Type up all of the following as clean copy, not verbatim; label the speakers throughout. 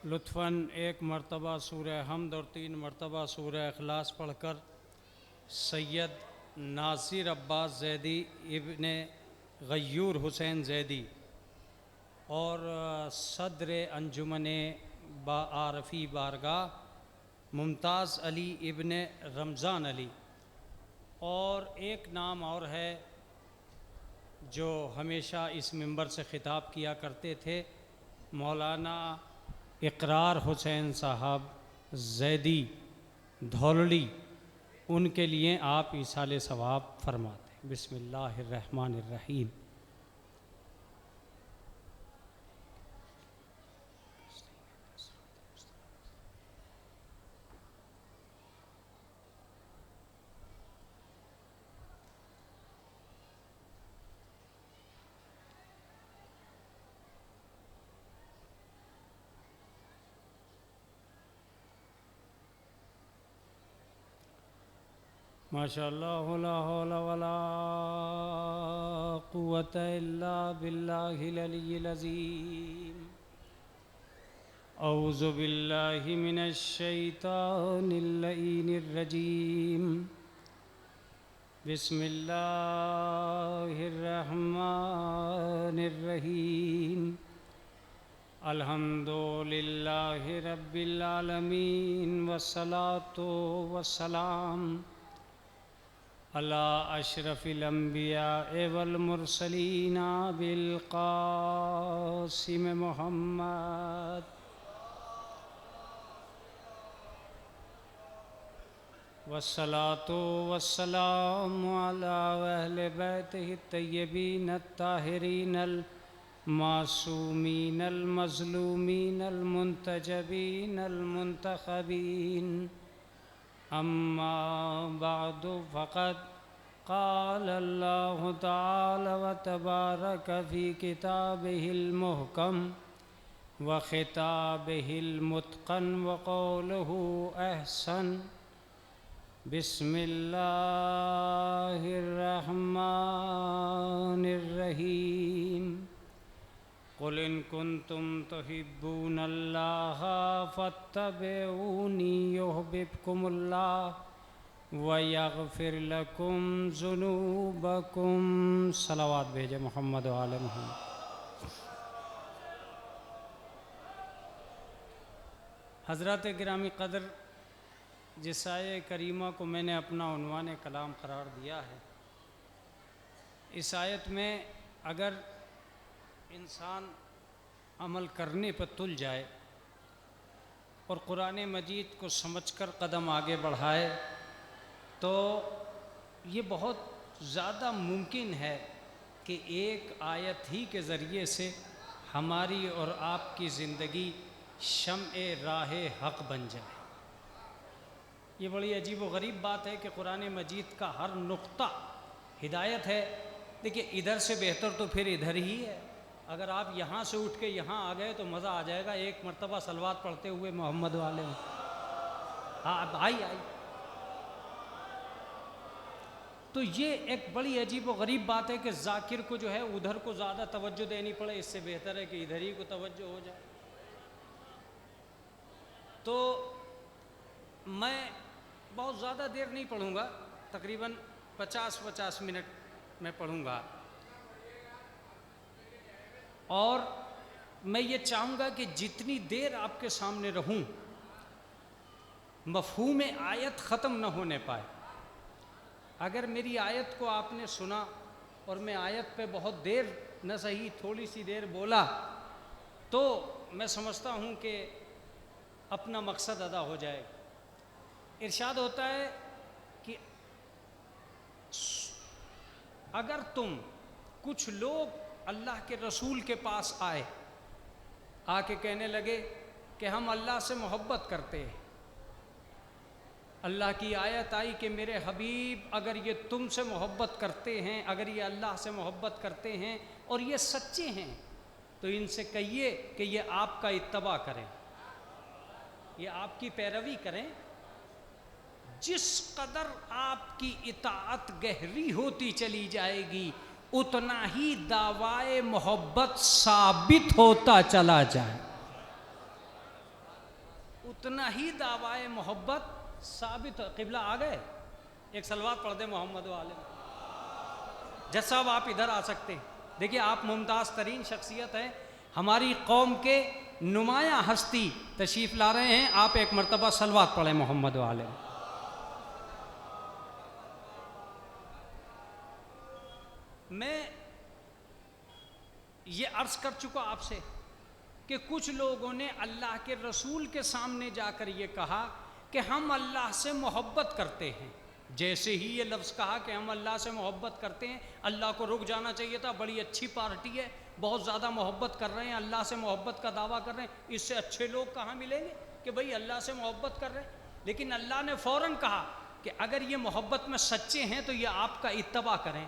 Speaker 1: लुत्फ़न एक मरतबा सूरह हमद और 3 मरतबा सूरह इखलास पढ़कर सैयद नासिर अब्बास ज़ैदी इब्ने गय्यूर हुसैन ज़ैदी और सदर अंजुमन आरफ़ी बारगाह मुमताज़ अली इब्ने रमज़ान अली, और एक नाम और है जो हमेशा इस मिंबर से ख़िताब किया करते थे, मौलाना इकरार हुसैन साहब ज़ैदी धौलड़ी। उनके लिए आप ईसाले सवाब फरमाते। बिस्मिल्लाहिर्रहमानिर्रहीम। माशाअल्लाह ला हौला वला कुव्वता इल्ला बिल्लाहिल अलिय्यिल अज़ीम। औज़ु बिल्लाहि मिनश शैतानिर लईनिर रजीम। बिस्मिल्लाहिर रहमानिर रहीम। अल्हम्दुलिल्लाहि रब्बिल आलमीन वस्सलातु वस्सलाम अला अशरफिल अंबिया वल मुरसलीन बिल क़ासिम मुहम्मद वस्सलातु वस्सलामु अला अहले बैतिहि तय्यबीन अत्ताहिरीन अल मासूमीन अल मज़लूमीन अल मुंतजबीन अल मुंतखबीन। अम्मा बादु फ़क़द क़ाल अल्लाहु तआला व तबारक फ़ी किताबिहिल मुहकम व ख़िताबिहिल मुत्क़न व क़ौलुहु अहसन। बिस्मिल्लाहिर्रहमानिर्रहीम। क़ुल इन कुन्तुम तुहिब्बूनल्लाह फ़त्तबिऊनी युहब्बिबकुमुल्लाह व यग़फ़िर लकुम ज़ुनूबकुम। सलावत भेजे मोहम्मद व आले मोहम्मद। हज़रत गिरामी क़द्र, जिस आये करीमा को मैंने अपना उन्वान कलाम करार दिया है, इस आयत में अगर इंसान अमल करने पर तुल जाए और कुरान मजीद को समझकर कदम आगे बढ़ाए तो ये बहुत ज़्यादा मुमकिन है कि एक आयत ही के ज़रिए से हमारी और आपकी ज़िंदगी शम्ए राह हक़ बन जाए। ये बड़ी अजीब व गरीब बात है कि कुरान मजीद का हर नुक्ता हिदायत है। देखिए, इधर से बेहतर तो फिर इधर ही है। अगर आप यहाँ से उठ के यहाँ आ गए तो मज़ा आ जाएगा। एक मरतबा सलवात पढ़ते हुए मोहम्मद वाले में। हाँ आई। तो ये एक बड़ी अजीब व गरीब बात है कि जाकिर को जो है उधर को ज़्यादा तवज्जो देनी पड़े। इससे बेहतर है कि इधर ही को तवज्जो हो जाए। तो मैं बहुत ज़्यादा देर नहीं पढ़ूँगा, तकरीबन 50 मिनट में पढ़ूँगा। और मैं ये चाहूँगा कि जितनी देर आपके सामने रहूँ मफ़हूम आयत ख़त्म न होने पाए। अगर मेरी आयत को आपने सुना और मैं आयत पे बहुत देर न सही थोड़ी सी देर बोला तो मैं समझता हूँ कि अपना मकसद अदा हो जाएगा। इरशाद होता है कि अगर तुम कुछ लोग अल्लाह के रसूल के पास आए, आके कहने लगे कि हम अल्लाह से मोहब्बत करते हैं, अल्लाह की आयत आई कि मेरे हबीब अगर ये तुमसे मोहब्बत करते हैं, अगर ये अल्लाह से मोहब्बत करते हैं और ये सच्चे हैं तो इनसे कहिए कि ये आपका इत्तबा करें, ये आपकी पैरवी करें। जिस कदर आपकी इताअत गहरी होती चली जाएगी उतना ही दावाए मोहब्बत साबित होता चला जाए। उतना ही दावाए मोहब्बत साबित। क़िबला आ गए, एक सलवात पढ़ दे मोहम्मद वाले। जज साहब आप इधर आ सकते हैं। देखिए आप मुमताज़ तरीन शख्सियत है, हमारी कौम के नुमाया हस्ती तशरीफ़ ला रहे हैं। आप एक मरतबा सलवात पढ़ें मोहम्मद वाले। मैं ये अर्ज़ कर चुका आपसे कि कुछ लोगों ने अल्लाह के रसूल के सामने जाकर ये कहा कि हम अल्लाह से मोहब्बत करते हैं। जैसे ही ये लफ्ज़ कहा कि हम अल्लाह से मोहब्बत करते हैं, अल्लाह को रुक जाना चाहिए था। बड़ी अच्छी पार्टी है, बहुत ज़्यादा मोहब्बत कर रहे हैं, अल्लाह से मोहब्बत का दावा कर रहे हैं, इससे अच्छे लोग कहाँ मिलेंगे कि भाई अल्लाह से मोहब्बत कर रहे हैं। लेकिन अल्लाह ने फ़ौरन कहा कि अगर ये मोहब्बत में सच्चे हैं तो ये आपका इत्तबा करें।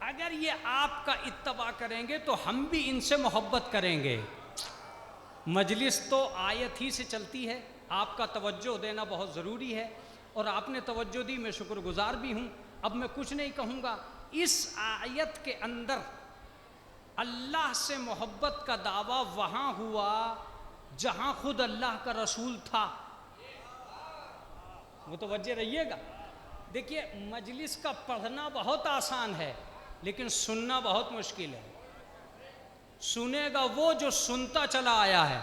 Speaker 1: अगर ये आपका इत्तबा करेंगे तो हम भी इनसे मोहब्बत करेंगे। मजलिस तो आयत ही से चलती है, आपका तवज्जो देना बहुत ज़रूरी है और आपने तवज्जो दी, मैं शुक्रगुजार भी हूँ। अब मैं कुछ नहीं कहूँगा। इस आयत के अंदर अल्लाह से मोहब्बत का दावा वहाँ हुआ जहाँ खुद अल्लाह का रसूल था। मुतवज्जे रहिएगा। देखिए मजलिस का पढ़ना बहुत आसान है लेकिन सुनना बहुत मुश्किल है। सुनेगा वो जो सुनता चला आया है।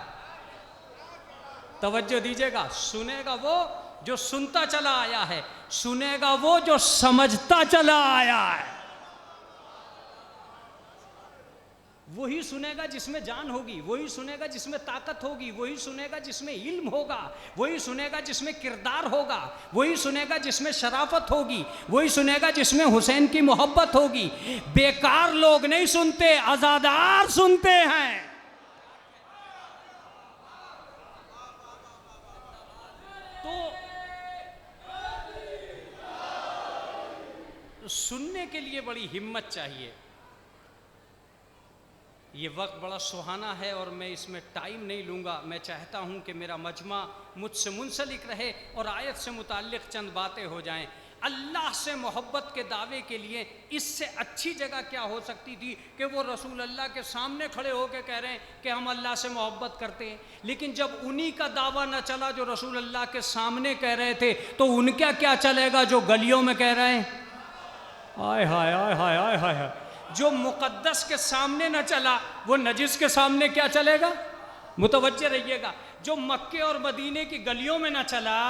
Speaker 1: तवज्जो दीजिएगा, सुनेगा वो जो सुनता चला आया है, सुनेगा वो जो समझता चला आया है। वही सुनेगा जिसमें जान होगी, वही सुनेगा जिसमें ताकत होगी, वही सुनेगा जिसमें इल्म होगा, वही सुनेगा जिसमें किरदार होगा, वही सुनेगा जिसमें शराफत होगी, वही सुनेगा जिसमें हुसैन की मोहब्बत होगी। बेकार लोग नहीं सुनते, आज़ादार सुनते हैं। तो सुनने के लिए बड़ी हिम्मत चाहिए। ये वक्त बड़ा सुहाना है और मैं इसमें टाइम नहीं लूँगा। मैं चाहता हूँ कि मेरा मजमा मुझसे मुंसलिक रहे और आयत से मुताल्लिक़ चंद बातें हो जाएं। अल्लाह से मोहब्बत के दावे के लिए इससे अच्छी जगह क्या हो सकती थी कि वो रसूल अल्लाह के सामने खड़े होकर कह रहे हैं कि हम अल्लाह से मोहब्बत करते हैं। लेकिन जब उन्हीं का दावा न चला जो रसूल अल्लाह के सामने कह रहे थे, तो उनका क्या चलेगा जो गलियों में कह रहे हैं? आय हाय आय हाय आय हाय। जो मुक़द्दस के सामने न चला वो नजिस के सामने क्या चलेगा? मुतवज्जे रहिएगा। जो मक्के और मदीने की गलियों में न चला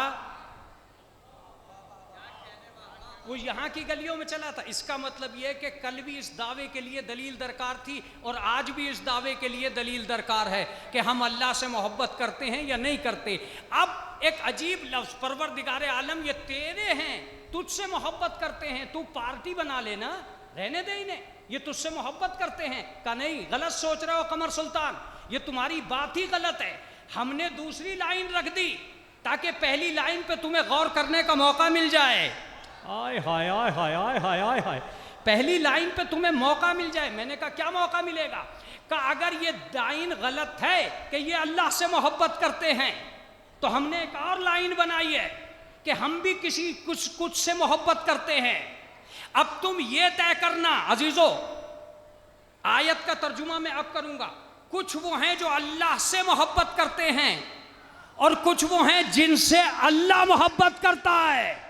Speaker 1: वो यहाँ की गलियों में चला था। इसका मतलब यह है कि कल भी इस दावे के लिए दलील दरकार थी और आज भी इस दावे के लिए दलील दरकार है कि हम अल्लाह से मोहब्बत करते हैं या नहीं करते। अब एक अजीब लफ्ज़, परवरदिगार आलम ये तेरे हैं, तुझसे मोहब्बत करते हैं, तू पार्टी बना लेना, रहने दे इन्हें, ये तुझसे मोहब्बत करते हैं। का नहीं, गलत सोच रहे हो कमर सुल्तान, ये तुम्हारी बात ही गलत है। हमने दूसरी लाइन रख दी ताकि पहली लाइन पे तुम्हें गौर करने का मौका मिल जाए। आय हाय आय हाय आय हाय आय हाय। पहली लाइन पे तुम्हें मौका मिल जाए। मैंने कहा क्या मौका मिलेगा? कहा अगर ये लाइन गलत है कि ये अल्लाह से मोहब्बत करते हैं, तो हमने एक और लाइन बनाई है कि हम भी किसी कुछ से मोहब्बत करते हैं। अब तुम ये तय करना अजीजों, आयत का तर्जुमा मैं अब करूंगा। कुछ वो हैं जो अल्लाह से मोहब्बत करते हैं और कुछ वो हैं जिनसे अल्लाह मोहब्बत करता है।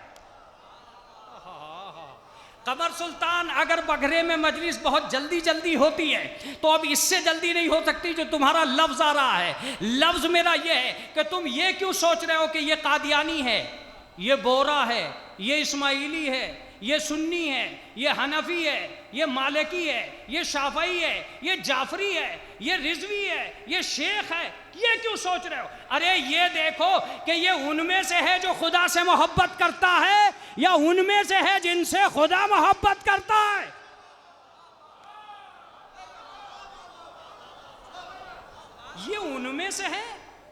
Speaker 1: कमर सुल्तान, अगर बघरे में मजलिस बहुत जल्दी जल्दी होती है तो अब इससे जल्दी नहीं हो सकती जो तुम्हारा लफ्ज आ रहा है। लफ्ज मेरा यह है कि तुम ये क्यों सोच रहे हो कि ये कादियानी है, ये बोरा है, ये इस्माइली है, ये सुन्नी है, ये हनफी है, ये मालिकी है, ये शाफई है, ये जाफरी है, ये रिजवी है, ये शेख है। ये क्यों सोच रहे हो? अरे ये देखो कि ये उनमें से है जो खुदा से मोहब्बत करता है या उनमें से है जिनसे खुदा मोहब्बत करता है। ये उनमें से है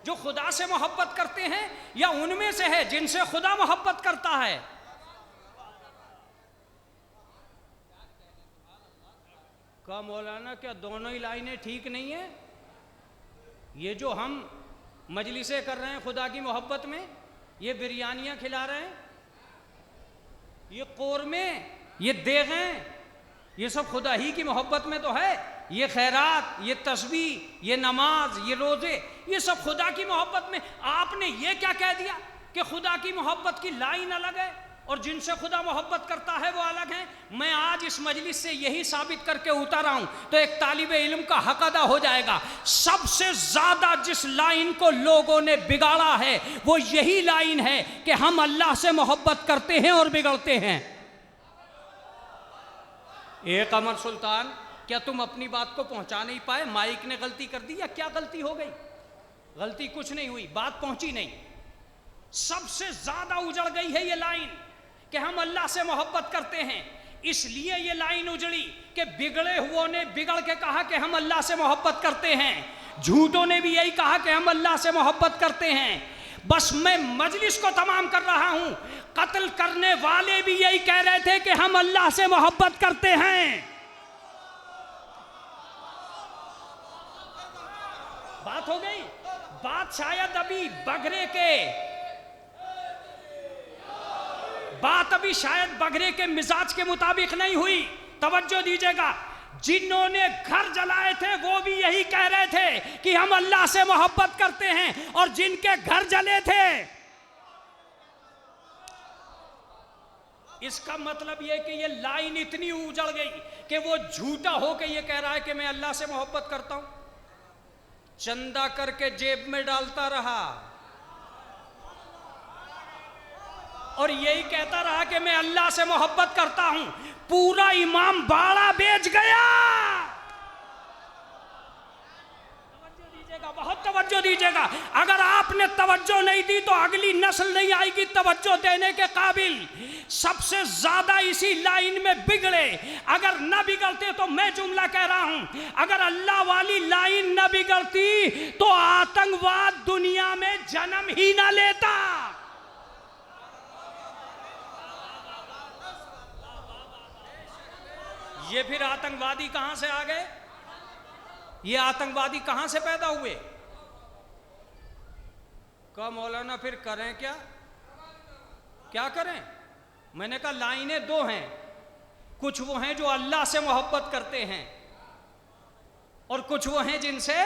Speaker 1: जो खुदा से मोहब्बत करते हैं या उनमें से है जिनसे खुदा मोहब्बत करता है? का मौलाना क्या दोनों ही लाइनें ठीक नहीं है? ये जो हम मजलिसें कर रहे हैं खुदा की मोहब्बत में, ये बिरयानियाँ खिला रहे हैं, ये कोरमे, ये देगें, ये सब खुदा ही की मोहब्बत में तो है। ये खैरात, ये तस्बीह, ये नमाज, ये रोज़े, ये सब खुदा की मोहब्बत में। आपने ये क्या कह दिया कि खुदा की मोहब्बत की लाइन अलग है और जिनसे खुदा मोहब्बत करता है वो अलग है। मैं आज इस मजलिस से यही साबित करके उतर आऊं तो एक तालिबे इल्म का हक अदा हो जाएगा। सबसे ज्यादा जिस लाइन को लोगों ने बिगाड़ा है वो यही लाइन है कि हम अल्लाह से मोहब्बत करते हैं और बिगड़ते हैं। एक अमर सुल्तान, क्या तुम अपनी बात को पहुंचा नहीं पाए? माइक ने गलती कर दी या क्या गलती हो गई? गलती कुछ नहीं हुई, बात पहुंची नहीं। सबसे ज्यादा उजड़ गई है ये लाइन कि हम अल्लाह से मोहब्बत करते हैं। इसलिए ये लाइन उजड़ी कि बिगड़े हुओं ने बिगड़ के कहा कि हम अल्लाह से मोहब्बत करते हैं, झूठों ने भी यही कहा कि हम अल्लाह से मोहब्बत करते हैं। बस मैं मजलिस को तमाम कर रहा हूं, कत्ल करने वाले भी यही कह रहे थे कि हम अल्लाह से मोहब्बत करते हैं। बात हो गई। बात शायद अभी बगरे के बात अभी शायद बगरे के मिजाज के मुताबिक नहीं हुई। तवज्जो दीजिएगा, जिन्होंने घर जलाए थे वो भी यही कह रहे थे कि हम अल्लाह से मोहब्बत करते हैं, और जिनके घर जले थे, इसका मतलब यह कि ये लाइन इतनी उजड़ गई कि वो झूठा होकर ये कह रहा है कि मैं अल्लाह से मोहब्बत करता हूं, चंदा करके जेब में डालता रहा और यही कहता रहा कि मैं अल्लाह से मोहब्बत करता हूं। पूरा इमाम बाड़ा बेच गया। तवज्जो दीजिएगा, बहुत तवज्जो दीजिएगा। अगर आपने तवज्जो नहीं दी तो अगली नस्ल नहीं आएगी तवज्जो देने के काबिल। सबसे ज्यादा इसी लाइन में बिगड़े। अगर न बिगड़ते तो मैं जुमला कह रहा हूं, अगर अल्लाह वाली लाइन न बिगड़ती तो आतंकवाद दुनिया में जन्म ही ना लेता। ये फिर आतंकवादी कहां से आ गए? ये आतंकवादी कहां से पैदा हुए? कहा मौलाना फिर करें क्या? क्या करें? मैंने कहा लाइनें दो हैं, कुछ वो हैं जो अल्लाह से मोहब्बत करते हैं और कुछ वो हैं जिनसे,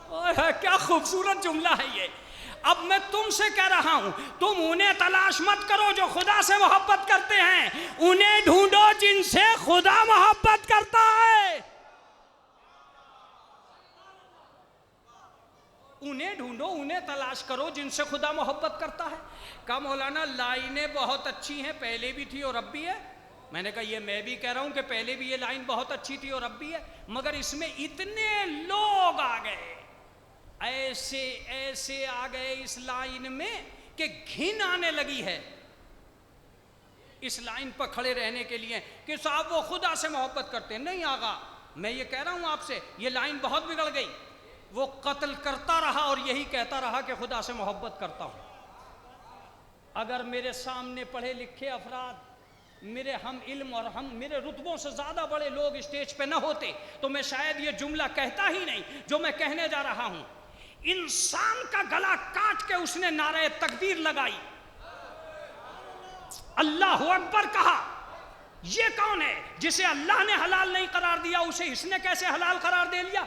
Speaker 1: क्या खूबसूरत जुमला है ये। अब मैं तुमसे कह रहा हूं, तुम उन्हें तलाश मत करो जो खुदा से मोहब्बत करते हैं, उन्हें ढूंढो जिनसे खुदा मोहब्बत करता है। उन्हें ढूंढो, उन्हें तलाश करो जिनसे खुदा मोहब्बत करता है। कहा मौलाना लाइनें बहुत अच्छी हैं, पहले भी थी और अब भी है। मैंने कहा ये मैं भी कह रहा हूं कि पहले भी ये लाइन बहुत अच्छी थी और अब भी है, मगर इसमें इतने लोग आ गए, ऐसे ऐसे आ गए इस लाइन में कि घिन आने लगी है इस लाइन पर खड़े रहने के लिए कि साहब वो खुदा से मोहब्बत करते हैं। नहीं आगा, मैं ये कह रहा हूं आपसे, ये लाइन बहुत बिगड़ गई। वो कत्ल करता रहा और यही कहता रहा कि खुदा से मोहब्बत करता हूं। अगर मेरे सामने पढ़े लिखे अफराद, मेरे हम इल्म और हम मेरे रुतबों से ज़्यादा बड़े लोग स्टेज पे न होते तो मैं शायद ये जुमला कहता ही नहीं जो मैं कहने जा रहा हूं। इंसान का गला काट के उसने नारे तकबीर लगाई, अल्लाह अकबर कहा। ये कौन है जिसे अल्लाह ने हलाल नहीं करार दिया, उसे इसने कैसे हलाल करार दे लिया?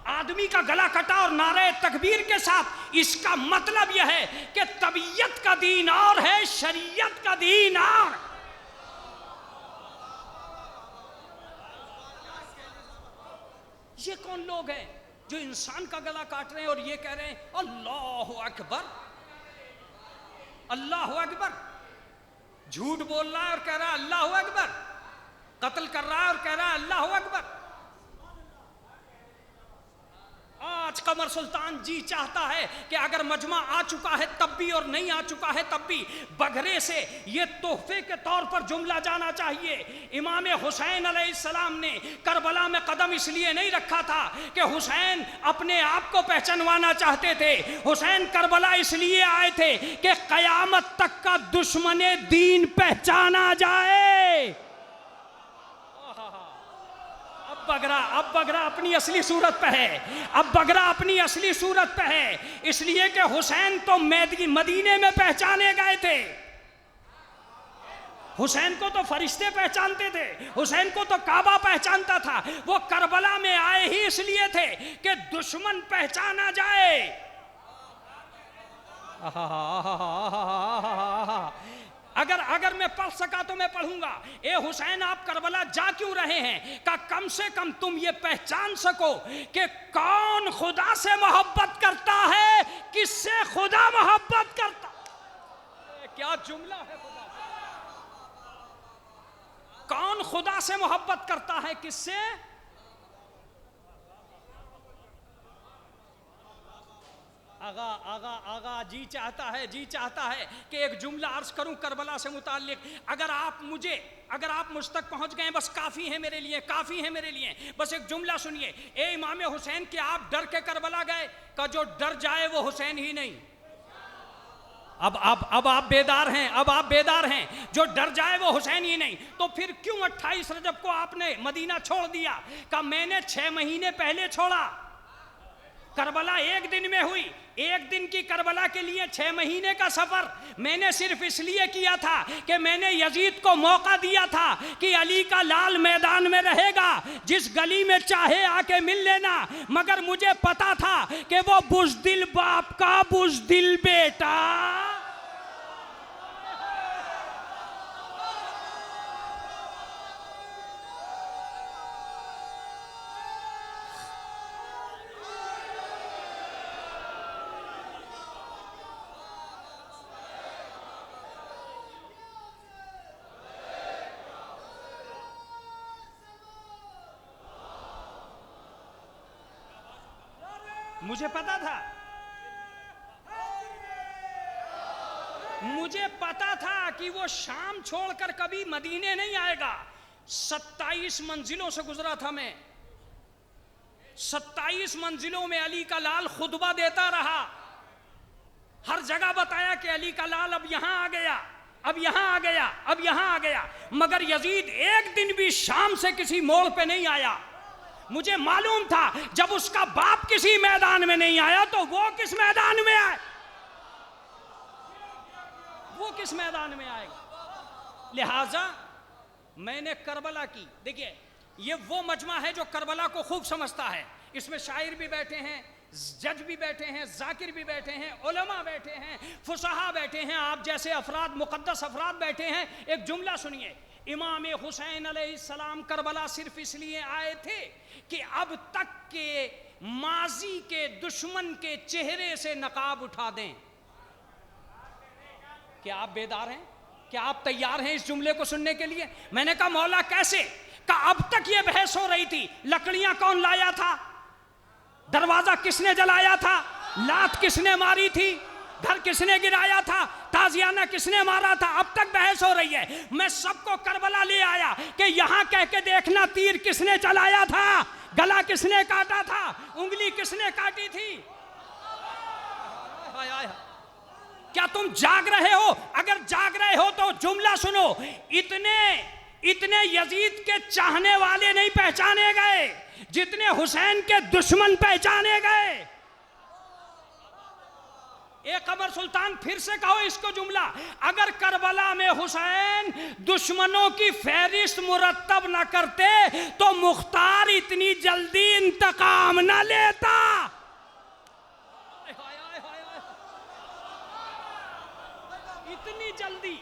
Speaker 1: आदमी का गला कटा और नारे तकबीर के साथ। इसका मतलब यह है कि तबीयत का दीन और है, शरीयत का दीन और। ये कौन लोग हैं जो इंसान का गला काट रहे हैं और ये कह रहे हैं अल्लाह अकबर, अल्लाह अकबर। झूठ बोल रहा है और कह रहा है अल्लाह अकबर, कत्ल कर रहा है और कह रहा है अल्लाह अकबर। आज कमर सुल्तान जी चाहता है कि अगर मजमा आ चुका है तब भी और नहीं आ चुका है तब भी बगरे से ये तोहफे के तौर पर जुमला जाना चाहिए। इमाम हुसैन अलैहिस्सलाम ने करबला में कदम इसलिए नहीं रखा था कि हुसैन अपने आप को पहचानवाना चाहते थे। हुसैन करबला इसलिए आए थे कि कयामत तक का दुश्मने दीन पहचाना जाए। अब बगरा अपनी असली सूरत पे है, अब बगरा अपनी असली सूरत पे है, इसलिए कि हुसैन तो मदीने में पहचाने गए थे। हुसैन को तो फरिश्ते पहचानते थे, हुसैन को तो काबा पहचानता था। वो करबला में आए ही इसलिए थे कि दुश्मन पहचाना जाए। अगर मैं पढ़ सका तो मैं पढ़ूंगा, ए हुसैन आप करबला जा क्यों रहे हैं, का कम से कम तुम ये पहचान सको कि कौन खुदा से मोहब्बत करता है, किससे खुदा मोहब्बत करता। क्या जुमला है, खुदा कौन खुदा से मोहब्बत करता है, किससे। आगा आगा आगा जी चाहता है कि एक जुमला अर्ज करूं करबला से मुताल्लिक। अगर आप मुझ तक पहुंच गए बस काफ़ी है मेरे लिए, बस एक जुमला सुनिए। ए इमाम हुसैन, कि आप डर के करबला गए, का जो डर जाए वो हुसैन ही नहीं। अब आप बेदार हैं, जो डर जाए वो हुसैन ही नहीं। तो फिर क्यों 28 रजब को आपने मदीना छोड़ दिया, का मैंने 6 महीने पहले छोड़ा। करबला एक दिन में हुई, एक दिन की करबला के लिए 6 महीने का सफर मैंने सिर्फ इसलिए किया था कि मैंने यजीद को मौका दिया था कि अली का लाल मैदान में रहेगा, जिस गली में चाहे आके मिल लेना। मगर मुझे पता था कि वो बुज़दिल बाप का बुज़दिल बेटा। मुझे पता था कि वो शाम छोड़कर कभी मदीने नहीं आएगा। 27 मंजिलों से गुजरा था मैं, 27 मंजिलों में अली का लाल खुतबा देता रहा। हर जगह बताया कि अली का लाल अब यहां आ गया, अब यहां आ गया, अब यहां आ गया। मगर यजीद एक दिन भी शाम से किसी मोड़ पे नहीं आया। मुझे मालूम था जब उसका बाप किसी मैदान में नहीं आया तो वो किस मैदान में आए, वो किस मैदान में आएगा। लिहाजा मैंने करबला की, देखिए ये वो मजमा है जो करबला को खूब समझता है। इसमें शायर भी बैठे हैं, जज भी बैठे हैं, जाकिर भी बैठे हैं, उलमा बैठे हैं, फुसहा बैठे हैं, आप जैसे अफराद, मुकद्दस अफराद बैठे हैं। एक जुमला सुनिए, इमाम हुसैन अलैहिस्सलाम करबला सिर्फ इसलिए आए थे कि अब तक के माजी के दुश्मन के चेहरे से नकाब उठा दें। क्या आप बेदार हैं? क्या आप तैयार हैं इस जुमले को सुनने के लिए? मैंने कहा मौला कैसे? का अब तक ये बहस हो रही थी, लकड़ियां कौन लाया था, दरवाजा किसने जलाया था, लात किसने मारी थी, घर किसने गिराया था, ताजियाना किसने मारा था। अब तक बहस हो रही है। मैं सबको करबला ले आया कि यहां कह के देखना तीर किसने चलाया था, गला किसने काटा था, उंगली किसने काटी थी। क्या तुम जाग रहे हो? अगर जाग रहे हो तो जुमला सुनो। इतने यजीद के चाहने वाले नहीं पहचाने गए जितने हुसैन के दुश्मन पहचाने गए। एक कमर सुल्तान, फिर से कहो इसको जुमला। अगर करबला में हुसैन दुश्मनों की फहरिस्त मुरत्तब न करते तो मुख्तार इतनी जल्दी इंतकाम न लेता। इतनी जल्दी,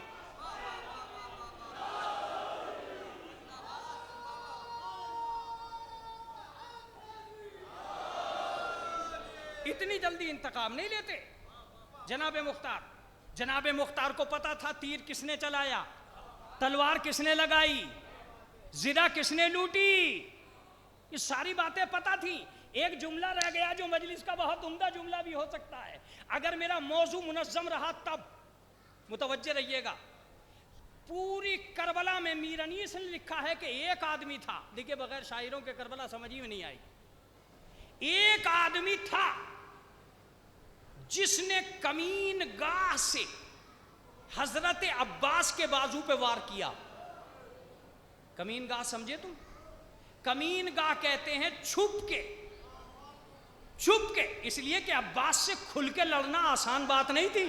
Speaker 1: इतनी जल्दी इंतकाम नहीं लेते। जनाब मुख्तार को पता था तीर किसने चलाया, तलवार किसने लगाई, जिरा किसने लूटी, ये सारी बातें पता थी। एक जुमला रह गया जो मजलिस का बहुत उम्दा जुमला भी हो सकता है। अगर मेरा मौजू मुनज़्ज़म रहा तब मुतवज्जे रहिएगा। पूरी करबला में मीर अनीस ने लिखा है कि एक आदमी था, देखिए बगैर शायरों के करबला समझ ही में नहीं आई। एक आदमी था जिसने कमीन गाह से हजरत अब्बास के बाजू पे वार किया। कमीन गाह समझे तुम? कमीन गाह कहते हैं छुप के, इसलिए कि अब्बास से खुल के लड़ना आसान बात नहीं थी।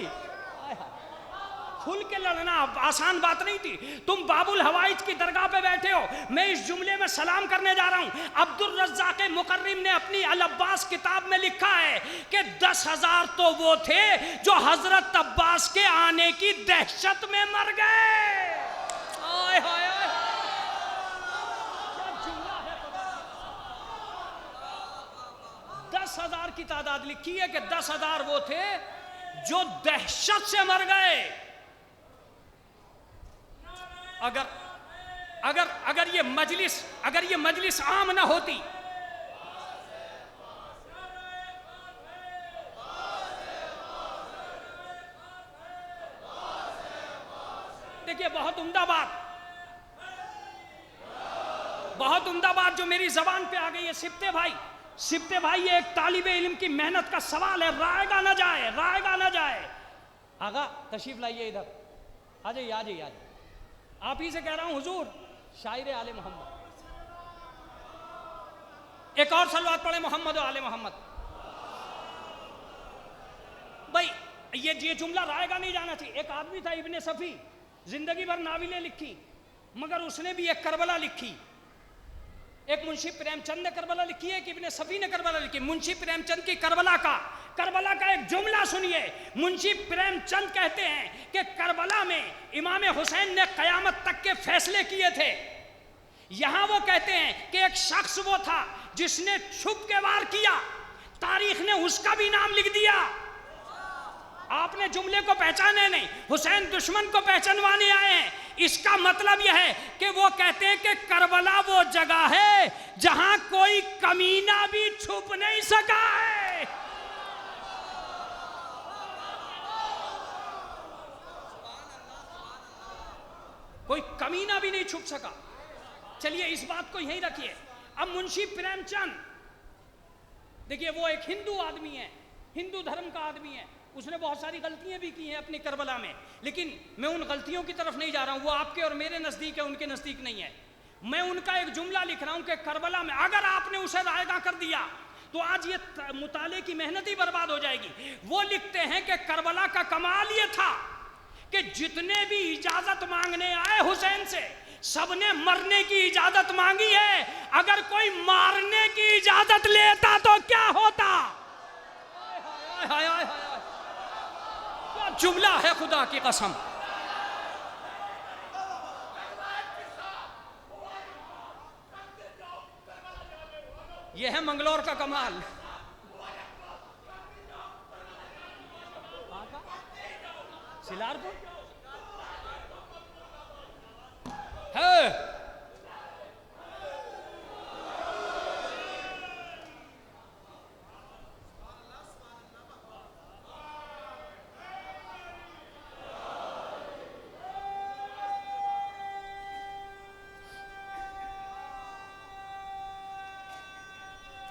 Speaker 1: खुल के लड़ना आसान बात नहीं थी। तुम बाबुल हवाइज की दरगाह पे बैठे हो, मैं इस जुमले में सलाम करने जा रहा हूं। अब्दुल रज़्ज़ाक़ मुकर्रिम ने अपनी अल अब्बास किताब में लिखा है कि 10,000 तो वो थे जो हजरत अब्बास के आने की दहशत में मर गए। आय हाय हाय, क्या जुमला है। 10,000 की तादाद लिखी है कि 10,000 वो थे जो दहशत से मर गए। अगर ये मजलिस आम ना होती, देखिए बहुत उम्दा बात जो मेरी जबान पे आ गई है। सिप्ते भाई ये एक तालिबे इल्म की मेहनत का सवाल है, रायगा ना जाए। आगा तशरीफ लाइए इधर, आ जाइए। आप ही से कह रहा हूं हुजूर, शायर आले मोहम्मद, एक और सलवात पढ़े मोहम्मद आले मोहम्मद। भाई ये जुमला रायगा नहीं जाना चाहिए। एक आदमी था इब्ने सफी, जिंदगी भर नाविलें लिखी, मगर उसने भी एक करबला लिखी। एक मुंशी प्रेमचंद ने करबला लिखी है कि इब्ने सफी ने करबला लिखी। मुंशी प्रेमचंद की करबला का एक जुमला सुनिए। मुंशी प्रेमचंद कहते हैं कि करबला में इमाम हुसैन ने कयामत तक के फैसले किए थे। यहां वो कहते हैं कि एक शख्स वो था जिसने छुप के वार किया, तारीख ने उसका भी नाम लिख दिया। आपने जुमले को पहचाने नहीं, हुसैन दुश्मन को पहचानवाने आए हैं। इसका मतलब यह है कि वो कहते हैं कि करबला वो जगह है जहां कोई कमीना भी छुप नहीं सका है। कोई कमीना भी नहीं छुप सका। चलिए इस बात को यहीं रखिए। अब मुंशी प्रेमचंद, देखिए वो एक हिंदू आदमी है, हिंदू धर्म का आदमी है। उसने बहुत सारी गलतियां भी की हैं अपनी करबला में, लेकिन मैं उन गलतियों की तरफ नहीं जा रहा हूं। वो आपके और मेरे नजदीक है, उनके नजदीक नहीं है। मैं उनका एक जुमला लिख रहा हूं कि करबला में अगर आपने उसे रायगा कर दिया तो आज ये मुताले की मेहनत ही बर्बाद हो जाएगी। वो लिखते हैं कि करबला का कमाल ये था कि जितने भी इजाजत मांगने आए हुसैन से, सबने मरने की इजाजत मांगी है। अगर कोई मारने की इजाजत लेता तो क्या होता। हाय हाय हाय, क्या जुमला है खुदा की कसम। यह है मंगलौर का कमाल। सिलारपुर है।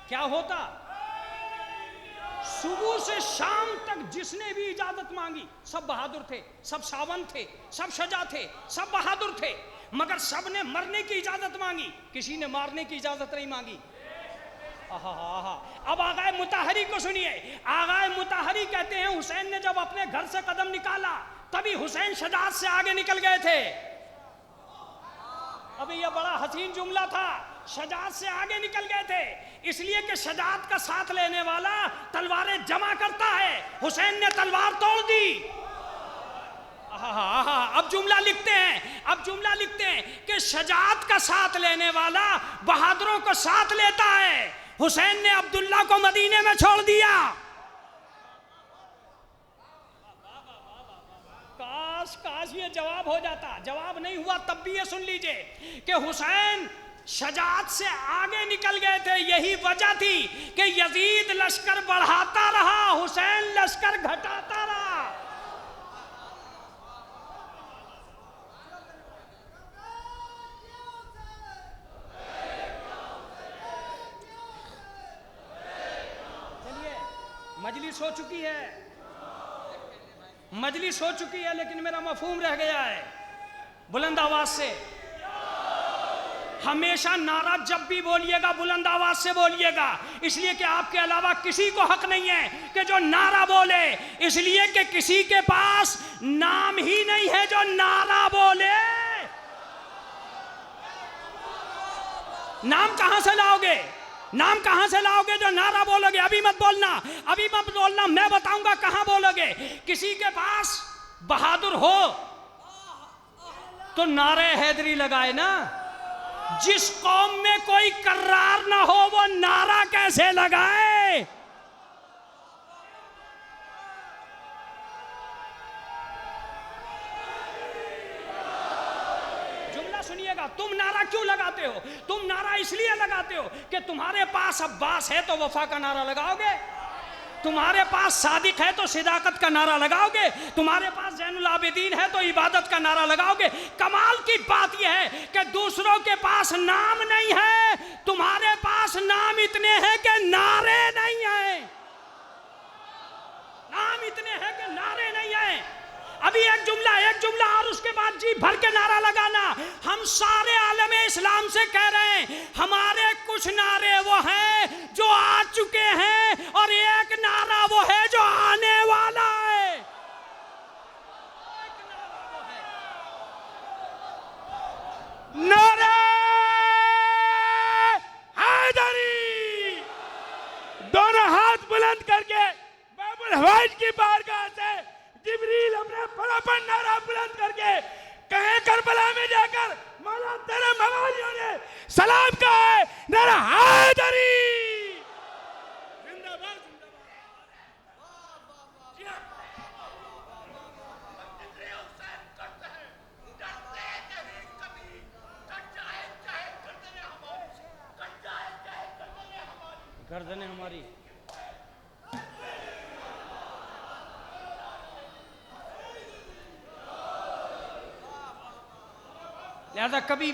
Speaker 1: क्या होता, सुबह से शाम तक जिसने भी इजाजत मांगी सब बहादुर थे, सब सावन थे, सब शजा थे, सब बहादुर थे, मगर सबने मरने की इजाजत मांगी, किसी ने मारने की इजाजत नहीं मांगी। अब आगाए मुताहरी को सुनिए। आगाए मुताहरी कहते हैं हुसैन ने जब अपने घर से कदम निकाला तभी हुसैन शजात से आगे निकल गए थे। अभी यह बड़ा हसीन जुमला था, शजात से आगे निकल गए थे, इसलिए कि शजात का साथ लेने वाला तलवारें जमा करता है। हुसैन ने तलवार तोड़ दी। अब जुमला लिखते हैं कि शजात का साथ लेने वाला बहादुरों को साथ लेता है। हुसैन ने अब्दुल्ला को मदीने में छोड़ दिया। काश ये जवाब हो जाता। जवाब नहीं हुआ, तब भी ये सुन लीजिए कि हुसैन शजात से आगे निकल गए थे। यही वजह थी कि यजीद लश्कर बढ़ाता रहा, हुसैन लश्कर घटाता रहा। चलिए, मजलिस हो चुकी है, लेकिन मेरा मफहूम रह गया है। बुलंद आवाज से हमेशा नारा जब भी बोलिएगा बुलंद आवाज से बोलिएगा, इसलिए कि आपके अलावा किसी को हक नहीं है कि जो नारा बोले, इसलिए कि किसी के पास नाम ही नहीं है जो नारा बोले। नाम कहां से लाओगे? नाम कहां से लाओगे जो नारा बोलोगे? अभी मत बोलना, अभी मत बोलना, मैं बताऊंगा कहां बोलोगे। किसी के पास बहादुर हो तो नारे हैदरी लगाए ना। जिस कौम में कोई कर्रार ना हो वो नारा कैसे लगाए? जुमला सुनिएगा। तुम नारा क्यों लगाते हो? तुम नारा इसलिए लगाते हो कि तुम्हारे पास अब्बास है तो वफा का नारा लगाओगे, तुम्हारे पास सादिक है तो सिदाकत का नारा लगाओगे, तुम्हारे पास जैनुल आबिदीन है तो इबादत का नारा लगाओगे। कमाल की बात यह है कि दूसरों के पास नाम नहीं है, तुम्हारे पास नाम इतने हैं कि नारे नहीं है। नाम इतने हैं कि नारे नहीं है। अभी एक जुमला और उसके बाद जी भर के नारा लगाना। हम सारे आलम इस्लाम से कह रहे हैं, हमारे कुछ नारे वो हैं जो आ चुके हैं और एक नारा वो है जो आने वाला है।
Speaker 2: नारे हैदरी! दोनों हाथ बुलंद करके बाबुल हवाइज की बारगाह से जिब्रील अपने फटाफट नारा बुलंद करके कहे, करबला में जाकर मौला तेरे मवालियों ने सलाम कहा है, नारा हैदरी! जिंदाबाद जिंदाबाद।
Speaker 1: गर्दनें हमारी। लिहाजा कभी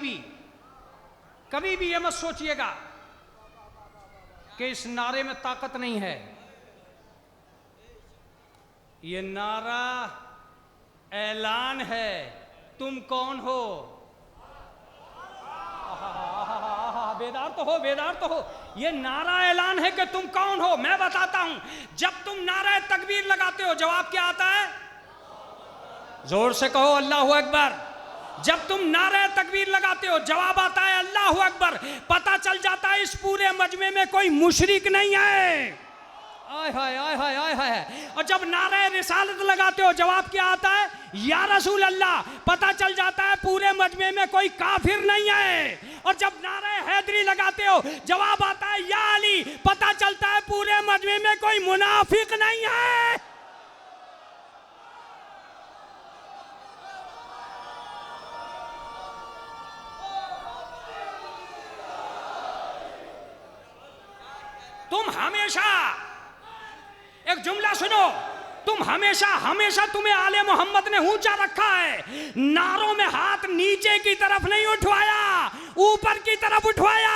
Speaker 1: भी ये मत सोचिएगा कि इस नारे में ताकत नहीं है। ये नारा ऐलान है, तुम कौन हो। बेदार तो हो, बेदार तो हो। ये नारा ऐलान है कि तुम कौन हो। मैं बताता हूं, जब तुम नारा तकबीर लगाते हो जवाब क्या आता है? जोर से कहो अल्लाहु अकबर। जब तुम नारे तकबीर लगाते हो जवाब आता है अल्लाहु अकबर। पता चल जाता है इस पूरे मजमे में कोई मुशरिक नहीं है। आय हाय आय हाय आय हाय। और जब नारे रिसालत लगाते हो जवाब क्या आता है? या रसूल अल्लाह। पता चल जाता है पूरे मजमे में कोई काफिर नहीं है। और जब नारे हैदरी लगाते हो जवाब आता है या अली। पता चलता है पूरे मजमे में कोई मुनाफिक नहीं है। तुम हमेशा, एक जुमला सुनो, तुम हमेशा तुम्हें आले मोहम्मद ने ऊंचा रखा है। नारों में हाथ नीचे की तरफ नहीं उठवाया, ऊपर की तरफ उठवाया।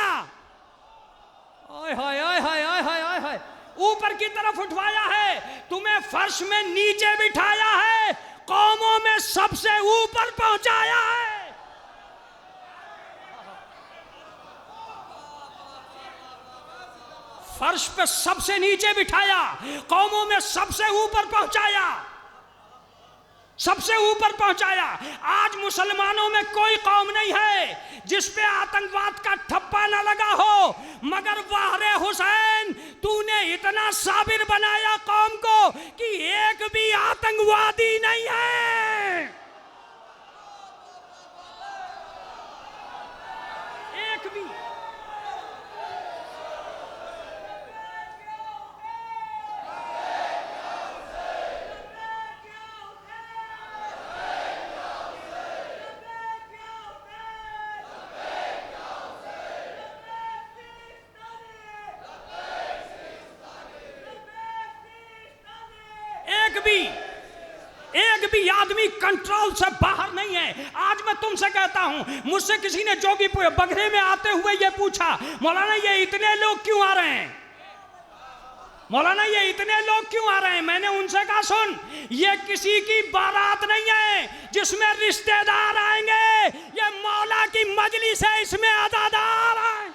Speaker 1: आय हाय आय हाय आय हाय आय हाय। ऊपर की तरफ उठवाया है। तुम्हें फर्श में नीचे बिठाया है, कौमों में सबसे ऊपर पहुंचाया है। फर्श पे सबसे नीचे बिठाया, कौमों में सबसे ऊपर पहुंचाया, सबसे ऊपर पहुंचाया। आज मुसलमानों में कोई कौम नहीं है जिस पे आतंकवाद का ठप्पा न लगा हो, मगर वाहरे हुसैन तूने इतना साबिर बनाया कौम को कि एक भी आतंकवादी नहीं है। एक भी। एक भी आदमी कंट्रोल से बाहर नहीं है। आज मैं तुमसे कहता हूं, मुझसे किसी ने जोगी बगरे में आते हुए ये पूछा, मौलाना ये इतने लोग क्यों आ रहे हैं? मौलाना ये इतने लोग क्यों आ रहे हैं? मैंने उनसे कहा सुन, ये किसी की बारात नहीं है जिसमें रिश्तेदार आएंगे, ये मौला की मजलिस है, इसमें अज़ादार आए।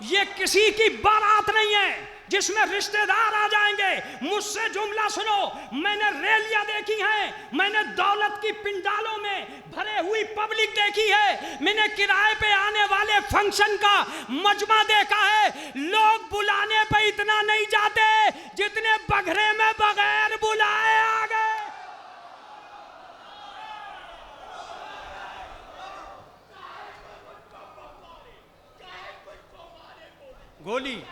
Speaker 1: ये किसी की बारात नहीं है जिसमें रिश्तेदार आ जाएंगे। मुझसे जुमला सुनो, मैंने रैलियां देखी हैं, मैंने दौलत की पिंडालों में भरे हुई पब्लिक देखी है, मैंने किराए पे आने वाले फंक्शन का मजमा देखा है। लोग बुलाने पे इतना नहीं जाते जितने बघरे में बगैर बुलाए आ गए। गोली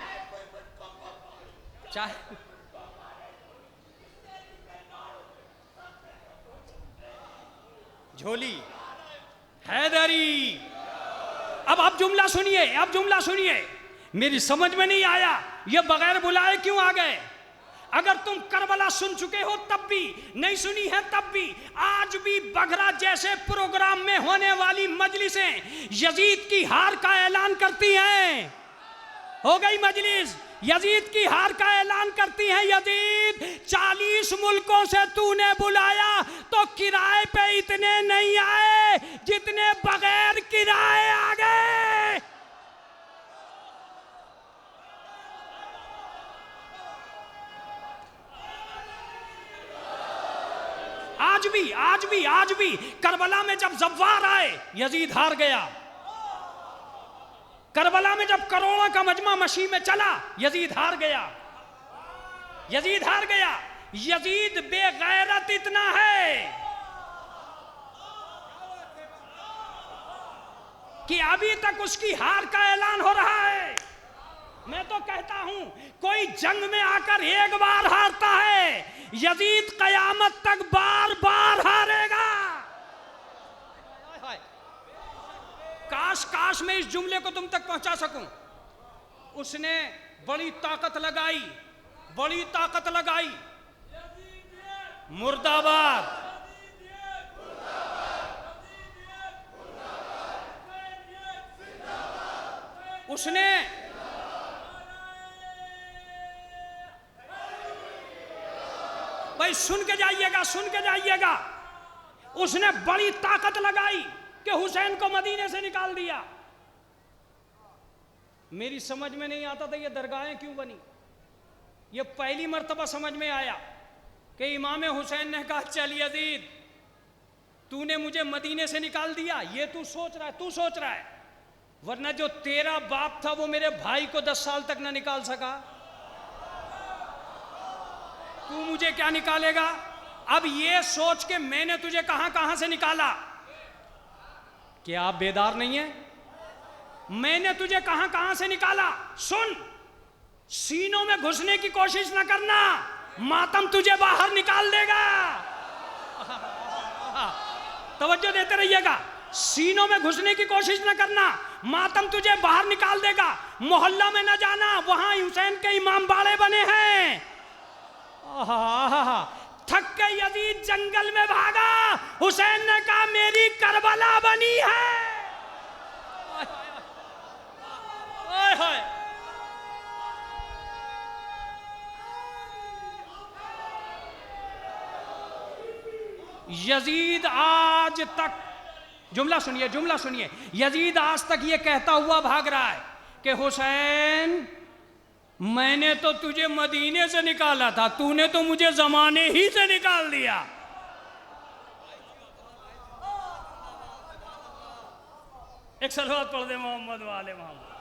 Speaker 1: चाहे झोली हैदरी। अब आप जुमला सुनिए, अब जुमला सुनिए, मेरी समझ में नहीं आया ये बगैर बुलाए क्यों आ गए। अगर तुम करबला सुन चुके हो तब भी, नहीं सुनी है तब भी, आज भी बघरा जैसे प्रोग्राम में होने वाली मजलिसें यजीद की हार का ऐलान करती हैं। हो गई मजलिस, यजीद की हार का ऐलान करती है। यजीद 40 मुल्कों से तूने बुलाया तो किराए पे इतने नहीं आए जितने बगैर किराए आ गए। आज भी करबला में जब जव्वार आए यजीद हार गया। करबला में जब करोड़ों का मजमा मशी में चला यजीद हार गया। यजीद हार गया। यजीद बेगैरत इतना है कि अभी तक उसकी हार का ऐलान हो रहा है। मैं तो कहता हूं कोई जंग में आकर एक बार हारता है, यजीद कयामत तक बार बार हारेगा। काश मैं इस जुमले को तुम तक पहुंचा सकूं। उसने बड़ी ताकत लगाई, बड़ी ताकत लगाई। मुर्दाबाद, उसने भाई सुन के जाइएगा, सुन के जाइएगा, उसने बड़ी ताकत लगाई कि हुसैन को मदीने से निकाल दिया। मेरी समझ में नहीं आता था ये दरगाहें क्यों बनी। ये पहली मर्तबा समझ में आया कि इमाम हुसैन ने कहा चल यजीद तूने मुझे मदीने से निकाल दिया, ये तू सोच रहा है, तू सोच रहा है, वरना जो तेरा बाप था वो मेरे भाई को 10 साल तक ना निकाल सका, तू मुझे क्या निकालेगा। अब ये सोच के मैंने तुझे कहां कहां से निकाला। क्या आप बेदार नहीं है? मैंने तुझे कहां कहां से निकाला। सुन, सीनों में घुसने की कोशिश न करना, मातम तुझे बाहर निकाल देगा। तवज्जो देते रहिएगा। सीनों में घुसने की कोशिश न करना, मातम तुझे बाहर निकाल देगा। मोहल्ला में न जाना, वहां हुसैन के इमाम बाड़े बने हैं। थक के यजीद जंगल में भागा। हुसैन ने कहा मेरी करबला बनी है। यजीद आज तक, जुमला सुनिए, जुमला सुनिए, यजीद आज तक ये कहता हुआ भाग रहा है कि हुसैन मैंने तो तुझे मदीने से निकाला था, तूने तो मुझे जमाने ही से निकाल दिया। एक सलवात पढ़ दे मोहम्मद वाले मोहम्मद।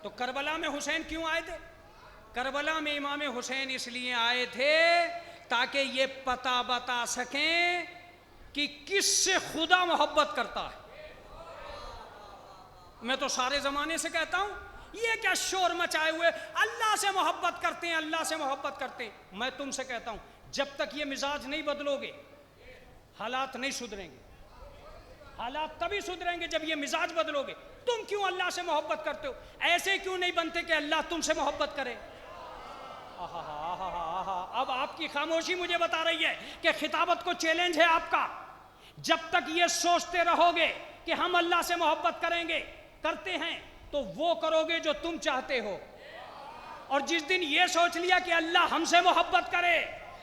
Speaker 1: तो करबला में हुसैन क्यों आए थे? करबला में इमाम हुसैन इसलिए आए थे ताकि ये पता बता सकें कि किससे खुदा मोहब्बत करता है। मैं तो सारे जमाने से कहता हूं, ये क्या शोर मचाए हुए अल्लाह से मोहब्बत करते हैं, अल्लाह से मोहब्बत करते हैं। मैं तुमसे कहता हूं, जब तक ये मिजाज नहीं बदलोगे हालात नहीं सुधरेंगे। हालात तभी सुधरेंगे जब ये मिजाज बदलोगे। तुम क्यों अल्लाह से मोहब्बत करते हो? ऐसे क्यों नहीं बनते कि अल्लाह तुमसे मोहब्बत करे? अब आपकी खामोशी मुझे बता रही है कि खिताबत को चैलेंज है आपका। जब तक ये सोचते रहोगे कि हम अल्लाह से मोहब्बत करेंगे, करते हैं, तो वो करोगे जो तुम चाहते हो। और जिस दिन ये सोच लिया कि अल्लाह हमसे मोहब्बत करे,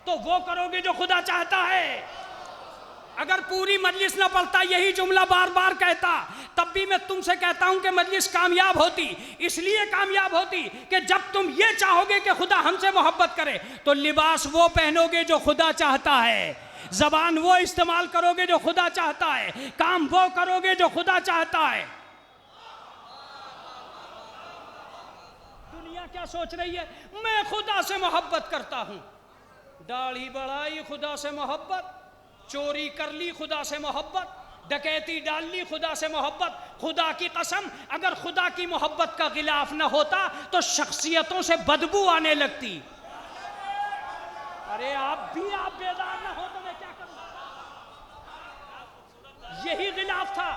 Speaker 1: तो वो करोगे जो खुदा चाहता है। अगर पूरी मजलिस ना पढ़ता, यही जुमला बार बार कहता, तब भी मैं तुमसे कहता हूं कि मजलिस कामयाब होती। इसलिए कामयाब होती कि जब तुम ये चाहोगे कि खुदा हमसे मोहब्बत करे, तो लिबास वो पहनोगे जो खुदा चाहता है, जबान वो इस्तेमाल करोगे जो खुदा चाहता है, काम वो करोगे जो खुदा चाहता है। दुनिया क्या सोच रही है? मैं खुदा से मोहब्बत करता हूं। दाढ़ी बढ़ाई, खुदा से मोहब्बत। चोरी कर ली, खुदा से मोहब्बत। डकैती डाल ली, खुदा से मोहब्बत। खुदा की कसम, अगर खुदा की मोहब्बत का गिलाफ न होता तो शख्सियतों से बदबू आने लगती। अरे आप बेदार न हो तो मैं क्या करूं? यही गिलाफ था,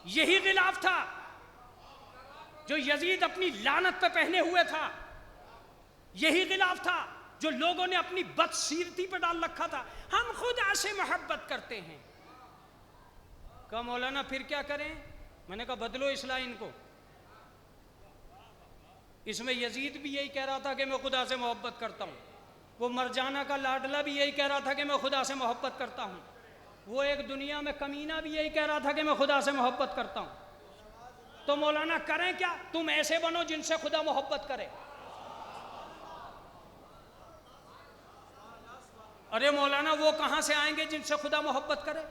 Speaker 1: यही गिलाफ था जो यजीद अपनी लानत पे पहने हुए था। यही गिलाफ था जो लोगों ने अपनी बदसीरती पर डाल रखा था। हम खुदा से मोहब्बत करते हैं। कहा मौलाना फिर क्या करें? मैंने कहा बदलो इस लाइन को। इसमें यजीद भी यही कह रहा था कि मैं खुदा से मोहब्बत करता हूं। वो मरजाना का लाडला भी यही कह रहा था कि मैं खुदा से मोहब्बत करता हूं। वो एक दुनिया में कमीना भी यही कह रहा था कि मैं खुदा से मोहब्बत करता हूं। तो मौलाना करें क्या? तुम ऐसे बनो जिनसे खुदा मोहब्बत करे। अरे मौलाना वो कहां से आएंगे जिनसे खुदा मोहब्बत करे?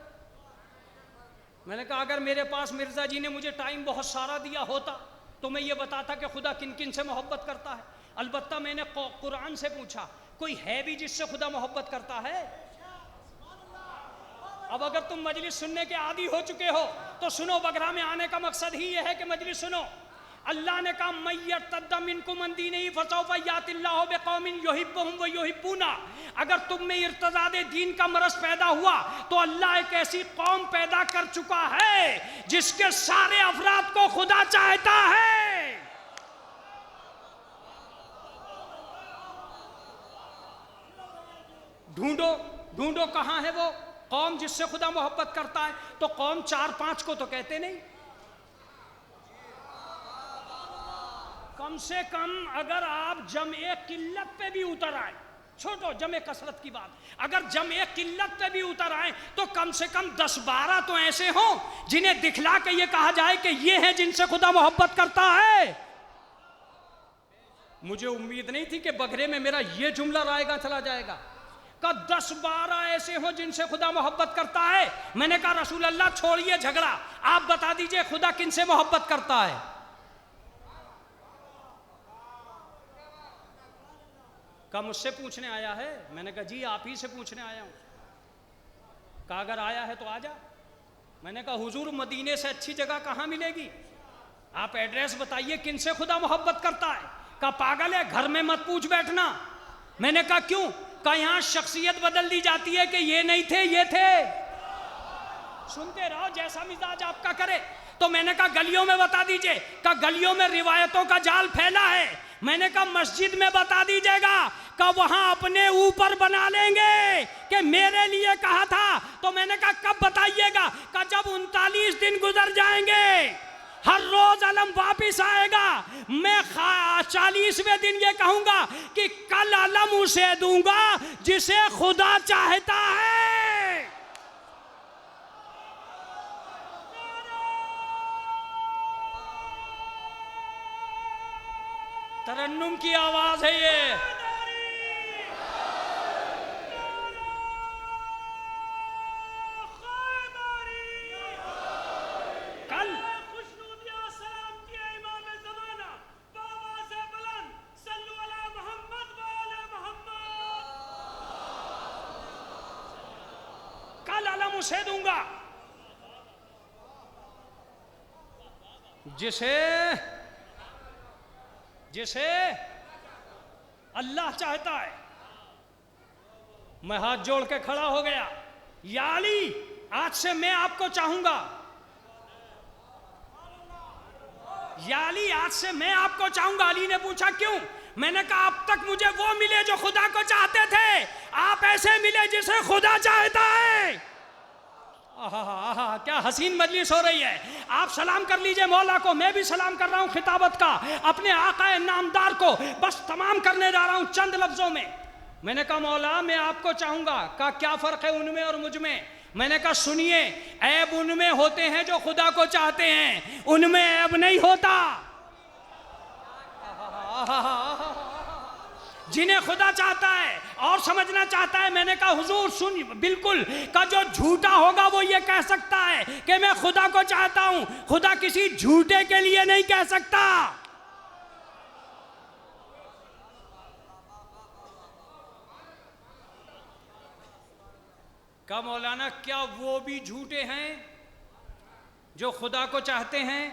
Speaker 1: मैंने कहा अगर मेरे पास मिर्जा जी ने मुझे टाइम बहुत सारा दिया होता तो मैं ये बताता कि खुदा किन किन से मोहब्बत करता है। अलबत्ता मैंने कुरान से पूछा, कोई है भी जिससे खुदा मोहब्बत करता है? अब अगर तुम मजलिस सुनने के आदी हो चुके हो तो सुनो। बगरा में आने का मकसद ही यह है कि मजलिस सुनो। अल्लाह ने कहा मय्यर्तद्द मिनकुम अन दीनिही फसौफा यातिल्लाहु बिकौमिन युहिब्बुहुम व युहिब्बूना। अगर तुम में इर्तिदाद दीन का मरज पैदा हुआ तो अल्लाह एक ऐसी कौम पैदा कर चुका है जिसके सारे अफराद को खुदा चाहता है। ढूंढो ढूंढो कहां है वो कौम जिससे खुदा मोहब्बत करता है। तो कौम 4-5 को तो कहते नहीं। कम से कम अगर आप जमे किल्लत पे भी उतर आए, छोड़ो जमे कसरत की बात, अगर जमे किल्लत पे भी उतर आए तो कम से कम 10-12 तो ऐसे हों जिन्हें दिखला के ये कहा जाए कि ये है जिनसे खुदा मोहब्बत करता है। मुझे उम्मीद नहीं थी कि बगरे में मेरा ये जुमला रायगा चला जाएगा। का 10-12 ऐसे हों जिनसे खुदा मोहब्बत करता है। मैंने कहा रसूल अल्लाह छोड़िए झगड़ा, आप बता दीजिए खुदा किनसे मोहब्बत करता है। कहा मुझसे पूछने आया है? मैंने कहा जी आप ही से पूछने आया हूं। कहा अगर आया है तो आ जा। मैंने कहा हुजूर मदीने से अच्छी जगह कहां मिलेगी? आप एड्रेस बताइए किनसे खुदा मोहब्बत करता है। कहा पागल है, घर में मत पूछ बैठना। मैंने कहा क्यों? कहा यहां शख्सियत बदल दी जाती है कि ये नहीं थे ये थे। सुनते रहो जैसा मिजाज आपका करे। तो मैंने कहा गलियों में बता दीजिए। कहा गलियों में रिवायतों का जाल फैला है। मैंने कहा मस्जिद में बता दीजिएगा। का वहां अपने ऊपर बना लेंगे कि मेरे लिए कहा था। तो मैंने कहा कब बताइएगा? का जब 39 दिन गुजर जाएंगे, हर रोज अलम वापिस आएगा, मैं 40वें दिन ये कहूंगा कि कल अलम उसे दूंगा जिसे खुदा चाहता है। तरन्नुम की आवाज है ये। कल कदम उसे दूंगा जिसे जिसे अल्लाह चाहता है। मैं हाथ जोड़ के खड़ा हो गया, या अली, आज से मैं आपको चाहूंगा। या अली, आज से मैं आपको चाहूंगा। अली ने पूछा क्यों? मैंने कहा अब तक मुझे वो मिले जो खुदा को चाहते थे, आप ऐसे मिले जिसे खुदा चाहता है। आहा, क्या हसीन मजलिस हो रही है। आप सलाम कर लीजिए मौला को, मैं भी सलाम कर रहा हूं खिताबत का अपने आका नामदार को। बस तमाम करने जा रहा हूं चंद लफ्जों में। मैंने कहा मौला मैं आपको चाहूंगा। कहा क्या फर्क है उनमें और मुझ में? मैंने कहा सुनिए, ऐब उनमें होते हैं जो खुदा को चाहते हैं, उनमें ऐब नहीं होता। जिन्हें खुदा चाहता है और समझना चाहता है। मैंने कहा हुजूर सुन, बिल्कुल का जो झूठा होगा वो ये कह सकता है कि मैं खुदा को चाहता हूं, खुदा किसी झूठे के लिए नहीं कह सकता। क्या मौलाना क्या वो भी झूठे हैं जो खुदा को चाहते हैं?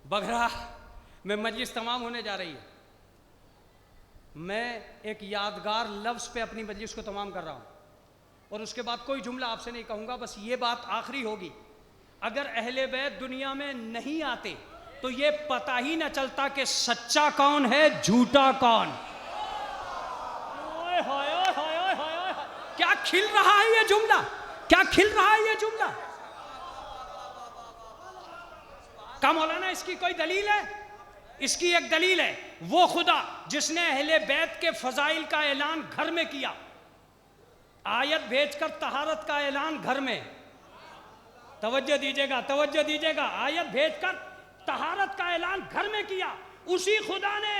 Speaker 1: बगरा में मजलिस तमाम होने जा रही है। मैं एक यादगार लफ्ज पे अपनी मजलिस को तमाम कर रहा हूं और उसके बाद कोई जुमला आपसे नहीं कहूंगा, बस ये बात आखिरी होगी। अगर अहले बैत दुनिया में नहीं आते तो ये पता ही ना चलता कि सच्चा कौन है, झूठा कौन। क्या खिल रहा है ये जुमला, क्या खिल रहा है ये जुमला। क्या मौलाना इसकी कोई दलील है? इसकी एक दलील है, वो खुदा जिसने अहले बैत के फजाइल का ऐलान घर में किया, आयत भेजकर तहारत का ऐलान घर में। तवज्जो दीजिएगा, तवज्जो दीजिएगा। आयत भेजकर तहारत का ऐलान घर में किया। उसी खुदा ने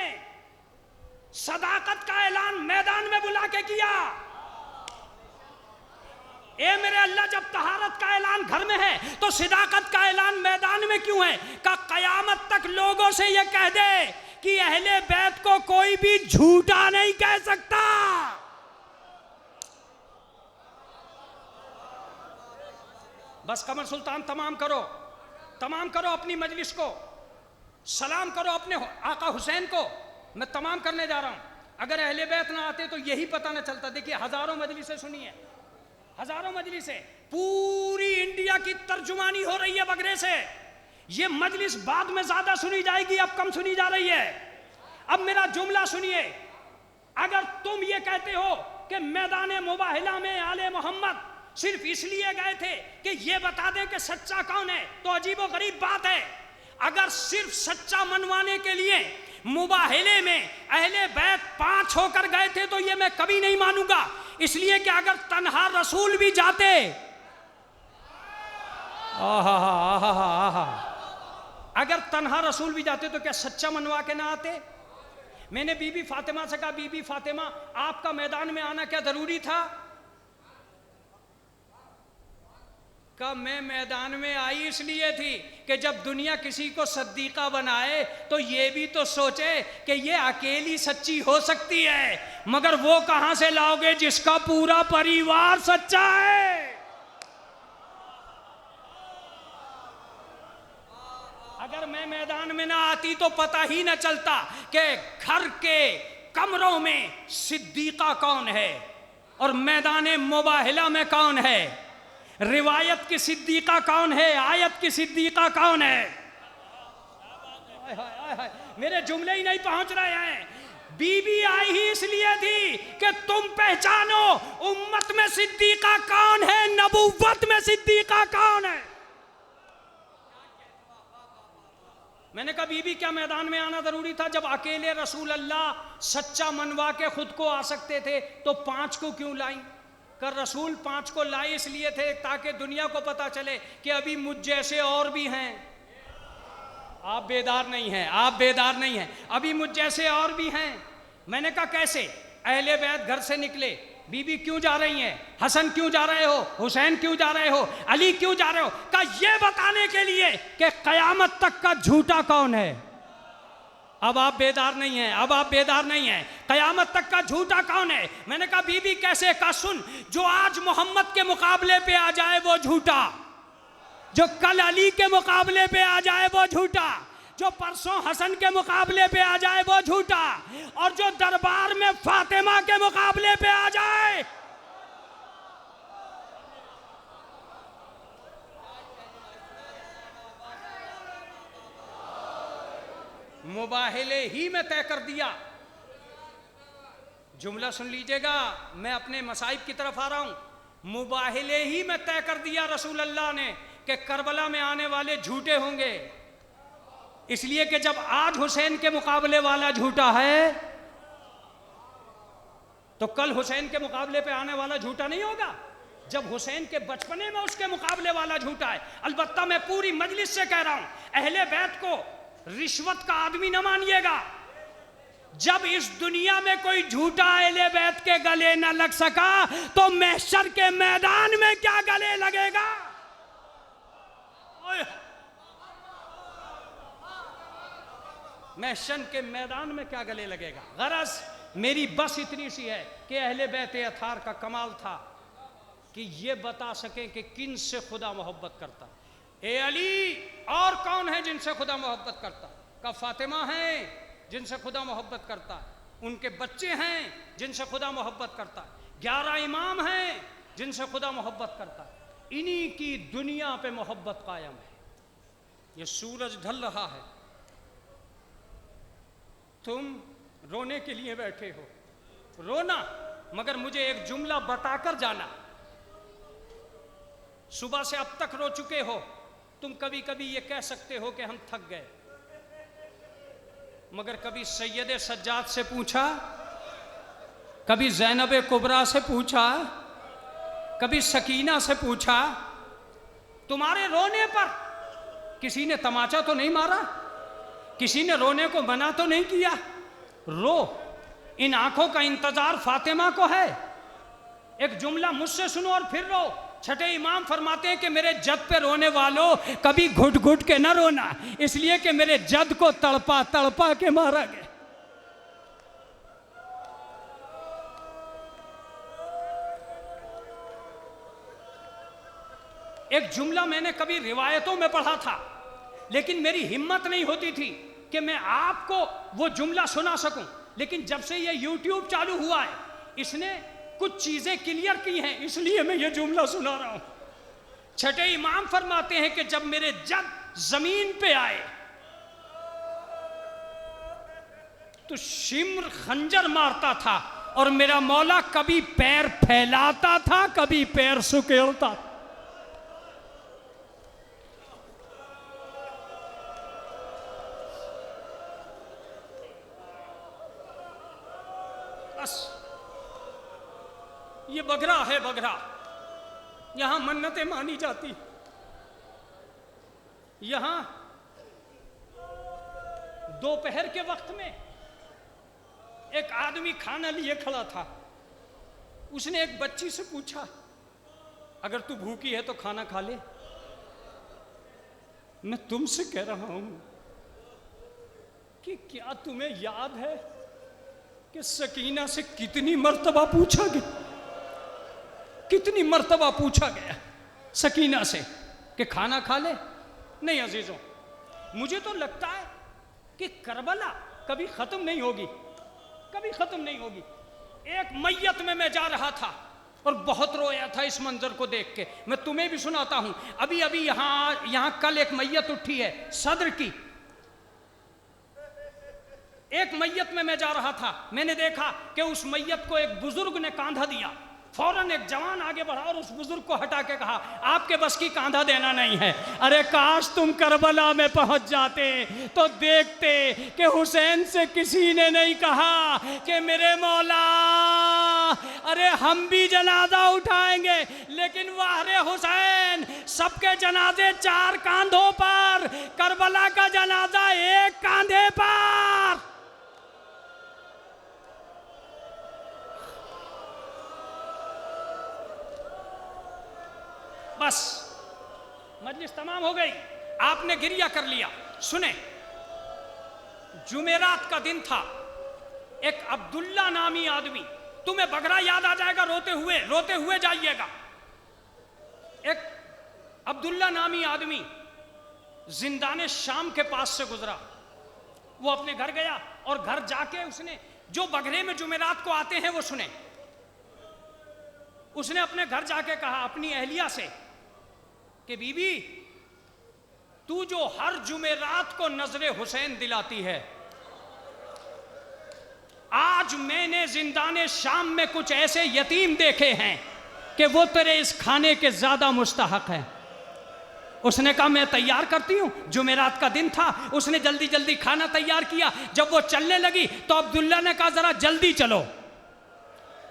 Speaker 1: सदाकत का ऐलान मैदान में बुला के किया। ए मेरे अल्लाह, जब तहारत का ऐलान घर में है तो सदाकत का ऐलान मैदान में क्यों है? का कयामत तक लोगों से यह कह दे कि अहले बैत को कोई भी झूठा नहीं कह सकता। बस कमर सुल्तान तमाम करो, तमाम करो अपनी मजलिस को, सलाम करो अपने आका हुसैन को। मैं तमाम करने जा रहा हूं। अगर अहले बैत ना आते तो यही पता ना चलता। देखिए हजारों मजलिसें सुनिए, हजारों मजलिसें, पूरी इंडिया की तर्जुमानी हो रही है बगरे से। ये मजलिस बाद में ज्यादा सुनी जाएगी, अब कम सुनी जा रही है। अब मेरा जुमला सुनिए। अगर तुम ये कहते हो कि मैदान मुबाहिला में आले मोहम्मद सिर्फ इसलिए गए थे कि ये बता दें कि सच्चा कौन है, तो अजीबो गरीब बात है। अगर सिर्फ सच्चा मनवाने के लिए मुबाहिले में अहले बैत 5 होकर गए थे तो ये मैं कभी नहीं मानूंगा। इसलिए कि अगर तन्हा रसूल भी जाते, अगर तन्हा रसूल भी जाते तो क्या सच्चा मनवा के ना आते? मैंने बीबी फातिमा से कहा, बीबी फातिमा आपका मैदान में आना क्या जरूरी था? का मैं मैदान में आई इसलिए थी कि जब दुनिया किसी को सद्दीका बनाए तो ये भी तो सोचे कि ये अकेली सच्ची हो सकती है, मगर वो कहां से लाओगे जिसका पूरा परिवार सच्चा है। अगर मैं मैदान में ना आती तो पता ही ना चलता कि घर के कमरों में सिद्दीका कौन है और मैदान मुबाहिला में कौन है, रिवायत की सिद्दीका कौन है, आयत की सिद्दीका कौन है। मेरे जुमले ही नहीं पहुंच रहे हैं। बीबी आई ही इसलिए थी कि तुम पहचानो उम्मत में सिद्दीका कौन है, नबूवत में सिद्दीका कौन है। मैंने कहा बीबी क्या मैदान में आना जरूरी था? जब अकेले रसूल अल्लाह सच्चा मनवा के खुद को आ सकते थे तो 5 को क्यों लाई? कर रसूल 5 को लाए इसलिए थे ताकि दुनिया को पता चले कि अभी मुझ जैसे और भी हैं। आप बेदार नहीं हैं, आप बेदार नहीं हैं, अभी मुझ जैसे और भी हैं। मैंने कहा कैसे? अहले बैत घर से निकले, बीबी क्यों जा रही हैं, हसन क्यों जा रहे हो, हुसैन क्यों जा रहे हो, अली क्यों जा रहे हो? कहा ये बताने के लिए कि कयामत तक का झूठा कौन है। अब आप बेदार नहीं हैं, अब आप बेदार नहीं हैं। कयामत तक का झूठा कौन है? मैंने कहा बीबी कैसे? का सुन, जो आज मोहम्मद के मुकाबले पे आ जाए वो झूठा, जो कल अली के मुकाबले पे आ जाए वो झूठा, जो परसों हसन के मुकाबले पे आ जाए वो झूठा, और जो दरबार में फातिमा के मुकाबले पे आ जाए मुबाहिले ही में तय कर दिया। जुमला सुन लीजिएगा, मैं अपने मसाइब की तरफ आ रहा हूं। मुबाहिले ही में तय कर दिया रसूल अल्लाह ने कि करबला में आने वाले झूठे होंगे, इसलिए कि जब आज हुसैन के मुकाबले वाला झूठा है तो कल हुसैन के मुकाबले पे आने वाला झूठा नहीं होगा। जब हुसैन के बचपने में उसके मुकाबले वाला झूठा है। अलबत्ता मैं पूरी मजलिस से कह रहा हूं, अहले बैत को रिश्वत का आदमी न मानिएगा। जब इस दुनिया में कोई झूठा अहले बैत के गले न लग सका तो महशर के मैदान में क्या गले लगेगा? महशर के मैदान में क्या गले लगेगा? गरज मेरी बस इतनी सी है कि अहले बैत अथार का कमाल था कि ये बता सके कि किन से खुदा मोहब्बत करता। ए अली, और कौन है जिनसे खुदा मोहब्बत करता? का फातिमा है जिनसे खुदा मोहब्बत करता है, उनके बच्चे हैं जिनसे खुदा मोहब्बत करता है, 11 इमाम हैं जिनसे खुदा मोहब्बत करता है। इन्हीं की दुनिया पे मोहब्बत कायम है। ये सूरज ढल रहा है, तुम रोने के लिए बैठे हो, रोना, मगर मुझे एक जुमला बताकर जाना। सुबह से अब तक रो चुके हो, तुम कभी कभी ये कह सकते हो कि हम थक गए, मगर कभी सैयद सज्जाद से पूछा, कभी ज़ैनब कुबरा से पूछा, कभी सकीना से पूछा, तुम्हारे रोने पर किसी ने तमाचा तो नहीं मारा, किसी ने रोने को मना तो नहीं किया? रो, इन आंखों का इंतजार फातिमा को है। एक जुमला मुझसे सुनो और फिर रो। छठे इमाम फरमाते हैं कि मेरे जद पे रोने वालों कभी घुट घुट के न रोना, इसलिए कि मेरे जद को तड़पा तड़पा के मारा गया। एक जुमला मैंने कभी रिवायतों में पढ़ा था, लेकिन मेरी हिम्मत नहीं होती थी कि मैं आपको वो जुमला सुना सकूं। लेकिन जब से ये YouTube चालू हुआ है, इसने कुछ चीजें क्लियर की हैं, इसलिए मैं ये जुमला सुना रहा हूं। छठे इमाम फरमाते हैं कि जब मेरे जद जमीन पे आए तो शिम्र खंजर मारता था और मेरा मौला कभी पैर फैलाता था, कभी पैर सुकेलता था। बस ये बगरा है, बगरा। यहां मन्नतें मानी जाती, यहां दोपहर के वक्त में एक आदमी खाना लिए खड़ा था। उसने एक बच्ची से पूछा, अगर तू भूखी है तो खाना खा ले। मैं तुमसे कह रहा हूं कि क्या तुम्हें याद है कि सकीना से कितनी मर्तबा पूछा गया, कितनी मर्तबा पूछा गया सकीना से कि खाना खा ले? नहीं अजीजों, मुझे तो लगता है कि करबला कभी खत्म नहीं होगी, कभी खत्म नहीं होगी। एक मैयत में मैं जा रहा था और बहुत रोया था इस मंजर को देख के। मैं तुम्हें भी सुनाता हूं। अभी अभी यहां कल एक मैयत उठी है सदर की। एक मैयत में मैं जा रहा था, मैंने देखा कि उस मैयत को एक बुजुर्ग ने कांधा दिया। फौरन एक जवान आगे बढ़ा और उस बुजुर्ग को हटा के कहा, आपके बस की कांधा देना नहीं है। अरे काश तुम करबला में पहुंच जाते तो देखते कि हुसैन से किसी ने नहीं कहा कि मेरे मौला, अरे हम भी जनाजा उठाएंगे, लेकिन वाह रे हुसैन, सबके जनाजे 4 कांधों पर, करबला का जनाजा एक कांधे पर। बस मजलिस तमाम हो गई, आपने गिरिया कर लिया। सुने,
Speaker 3: जुमेरात का दिन था। एक अब्दुल्ला नामी आदमी, तुम्हें बगरा याद आ जाएगा, रोते हुए जाइएगा। एक अब्दुल्ला नामी आदमी जिंदाने शाम के पास से गुजरा। वो अपने घर गया और घर जाके उसने जो बगरे में जुमेरात को आते हैं वो सुने। उसने अपने घर जाके कहा अपनी अहलिया से कि बीबी, तू जो हर जुमेरात को नजरे हुसैन दिलाती है, आज मैंने जिंदाने शाम में कुछ ऐसे यतीम देखे हैं कि वो तेरे इस खाने के ज्यादा मुस्तहक हैं। उसने कहा मैं तैयार करती हूं। जुमेरात का दिन था, उसने जल्दी जल्दी खाना तैयार किया। जब वो चलने लगी तो अब्दुल्ला ने कहा जरा जल्दी चलो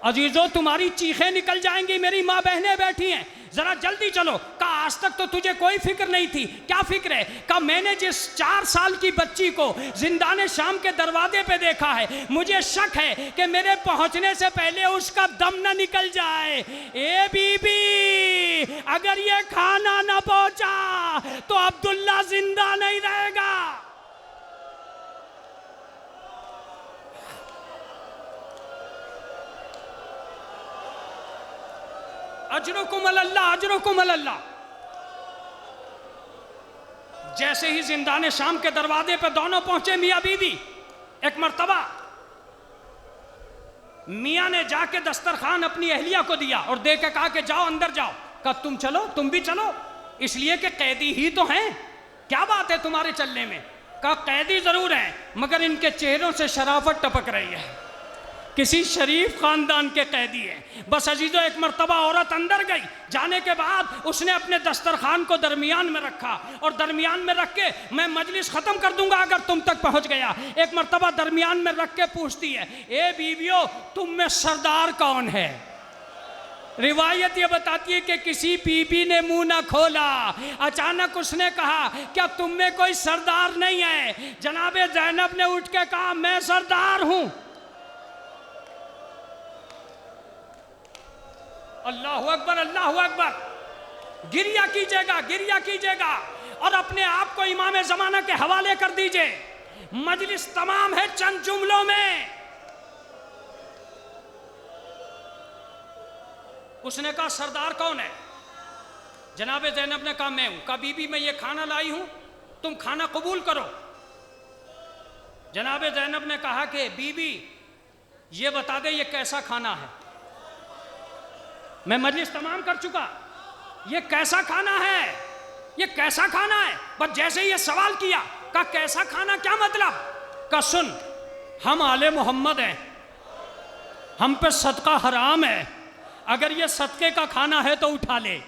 Speaker 3: अजीजों, तुम्हारी चीखें निकल जाएंगी, मेरी माँ बहनें बैठी हैं, जरा जल्दी चलो। कहा आज तक तो तुझे कोई फिक्र नहीं थी, क्या फिक्र है? कहा मैंने जिस 4 साल की बच्ची को जिंदाने शाम के दरवाजे पे देखा है, मुझे शक है कि मेरे पहुंचने से पहले उसका दम न निकल जाए। ए बीबी, अगर ये खाना न पहुंचा तो अब्दुल्ला जिंदा नहीं रहेगा। अजरुकुम अल्लाह, अजरुकुम अल्लाह। जैसे ही जिंदाने शाम के दरवाजे पर दोनों पहुंचे मियां बीवी, एक मर्तबा मियां ने जाके दस्तरखान अपनी अहलिया को दिया और दे के कहा कि जाओ अंदर जाओ। कहा तुम चलो, तुम भी चलो, इसलिए कि कैदी ही तो हैं, क्या बात है तुम्हारे चलने में? कहा कैदी जरूर हैं मगर इनके चेहरों से शराफत टपक रही है, किसी शरीफ खानदान के कैदी हैं। बस अजीजों, एक मर्तबा औरत अंदर गई, जाने के बाद उसने अपने दस्तरखान को दरमियान में रखा और दरमियान में रख के मैं मजलिस खत्म कर दूंगा अगर तुम तक पहुंच गया। एक मर्तबा दरमियान में रख के पूछती है, ए बीवियों, तुम में सरदार कौन है? रिवायत ये बताती है कि किसी बीबी ने मुंह ना खोला। अचानक उसने कहा क्या तुम में कोई सरदार नहीं है? जनाबे ज़ैनब ने उठ के कहा मैं सरदार हूं। अल्लाहु अकबर, अल्लाहु अकबर। गिरिया कीजिएगा, गिरिया कीजिएगा और अपने आप को इमाम ज़माना के हवाले कर दीजिए। मजलिस तमाम है चंद जुमलों में। उसने कहा सरदार कौन है? जनाबे ज़ैनब ने कहा मैं हूं। कहा बीबी मैं ये खाना लाई हूं, तुम खाना कबूल करो। जनाबे ज़ैनब ने कहा कि बीबी ये बता दे ये कैसा खाना है? मैं मजलिस तमाम कर चुका, ये कैसा खाना है? ये कैसा खाना है? बस जैसे ये सवाल किया, कहा कैसा खाना क्या मतलब? कहा सुन, हम आले मोहम्मद हैं, हम पे सदका हराम है, अगर ये सदके का खाना है तो उठा ले।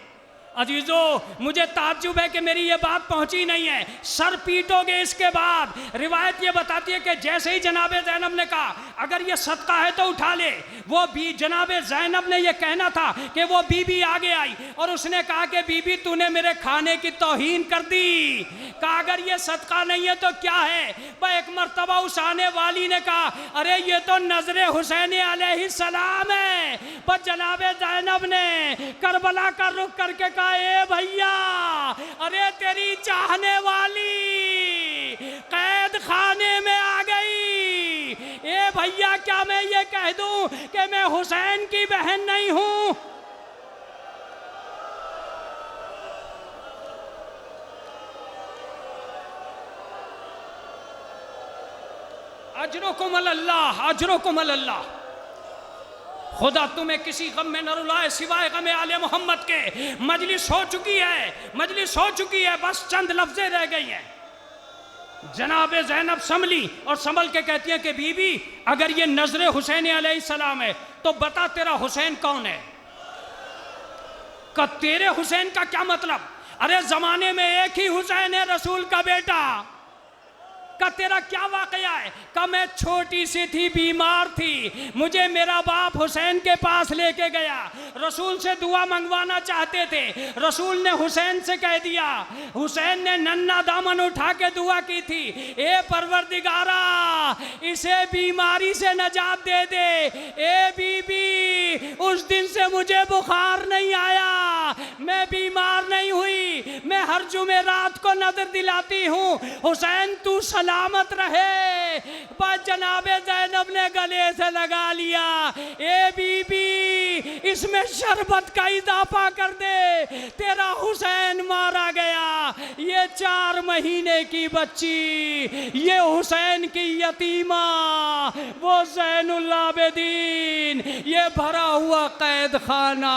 Speaker 3: अजीजों, मुझे ताज्जुब है कि मेरी ये बात पहुंची नहीं है, सर पीटोगे इसके बाद। रिवायत ये बताती है कि जैसे ही जनाबे ज़ैनब ने कहा अगर ये सदका है तो उठा ले, वो भी जनाबे ज़ैनब ने ये कहना था कि वो बीबी आगे आई और उसने कहा कि बीबी तूने मेरे खाने की तौहीन कर दी। कहा अगर ये सदका नहीं है तो क्या है? वह एक मर्तबा उस आने वाली ने कहा अरे ये तो नजरे हुसैन अलैहिस्सलाम है। पर जनाबे ज़ैनब ने करबला का रुख करके कहा ए भैया, अरे तेरी चाहने वाली कैद खाने में आ गई। ए भैया क्या मैं ये कह दूं कि मैं हुसैन की बहन नहीं हूं? अजरुकुम अल्लाह, अजरुकुम अल्लाह। खुदा तुम्हें किसी गम में न रुलाए सिवाय गमे आले मोहम्मद के। मजलिस हो चुकी है, मजलिस हो चुकी है, बस चंद लफ्जें रह गई हैं। जनाबे ज़ैनब संभली और संभल के कहती है कि बीबी अगर ये नजरे हुसैन अलैहिस्सलाम है तो बता तेरा हुसैन कौन है? का तेरे हुसैन का क्या मतलब? अरे जमाने में एक ही हुसैन है, रसूल का बेटा। का तेरा क्या वाकया है? का मैं छोटी सी थी, बीमार थी, मुझे मेरा बाप हुसैन के पास लेके गया, रसूल से दुआ मंगवाना चाहते थे, रसूल ने हुसैन से कह दिया, हुसैन ने नन्ना दामन उठा के दुआ की थी, ए परवरदिगारा इसे बीमारी से नजात दे दे। ए बीबी उस दिन से मुझे बुखार नहीं आया, मैं बीमार नहीं हुई, मैं हर जुमेरात को नजर दिलाती हूँ, हुसैन तू सलामत रहे। बस जनाबे ज़ैनब ने गले से लगा लिया, ए बीबी इसमें शरबत का इजाफा कर दे, तेरा हुसैन मारा गया। ये 4 महीने की बच्ची, ये हुसैन की यतीमा, वो ज़ैनुल आबिदीन, ये भरा हुआ कैद खाना,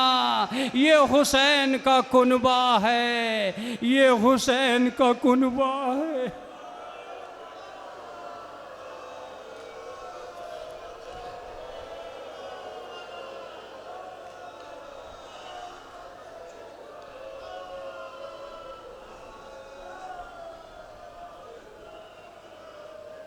Speaker 3: ये हुसैन का कुनबा है, ये हुसैन का कुनबा है।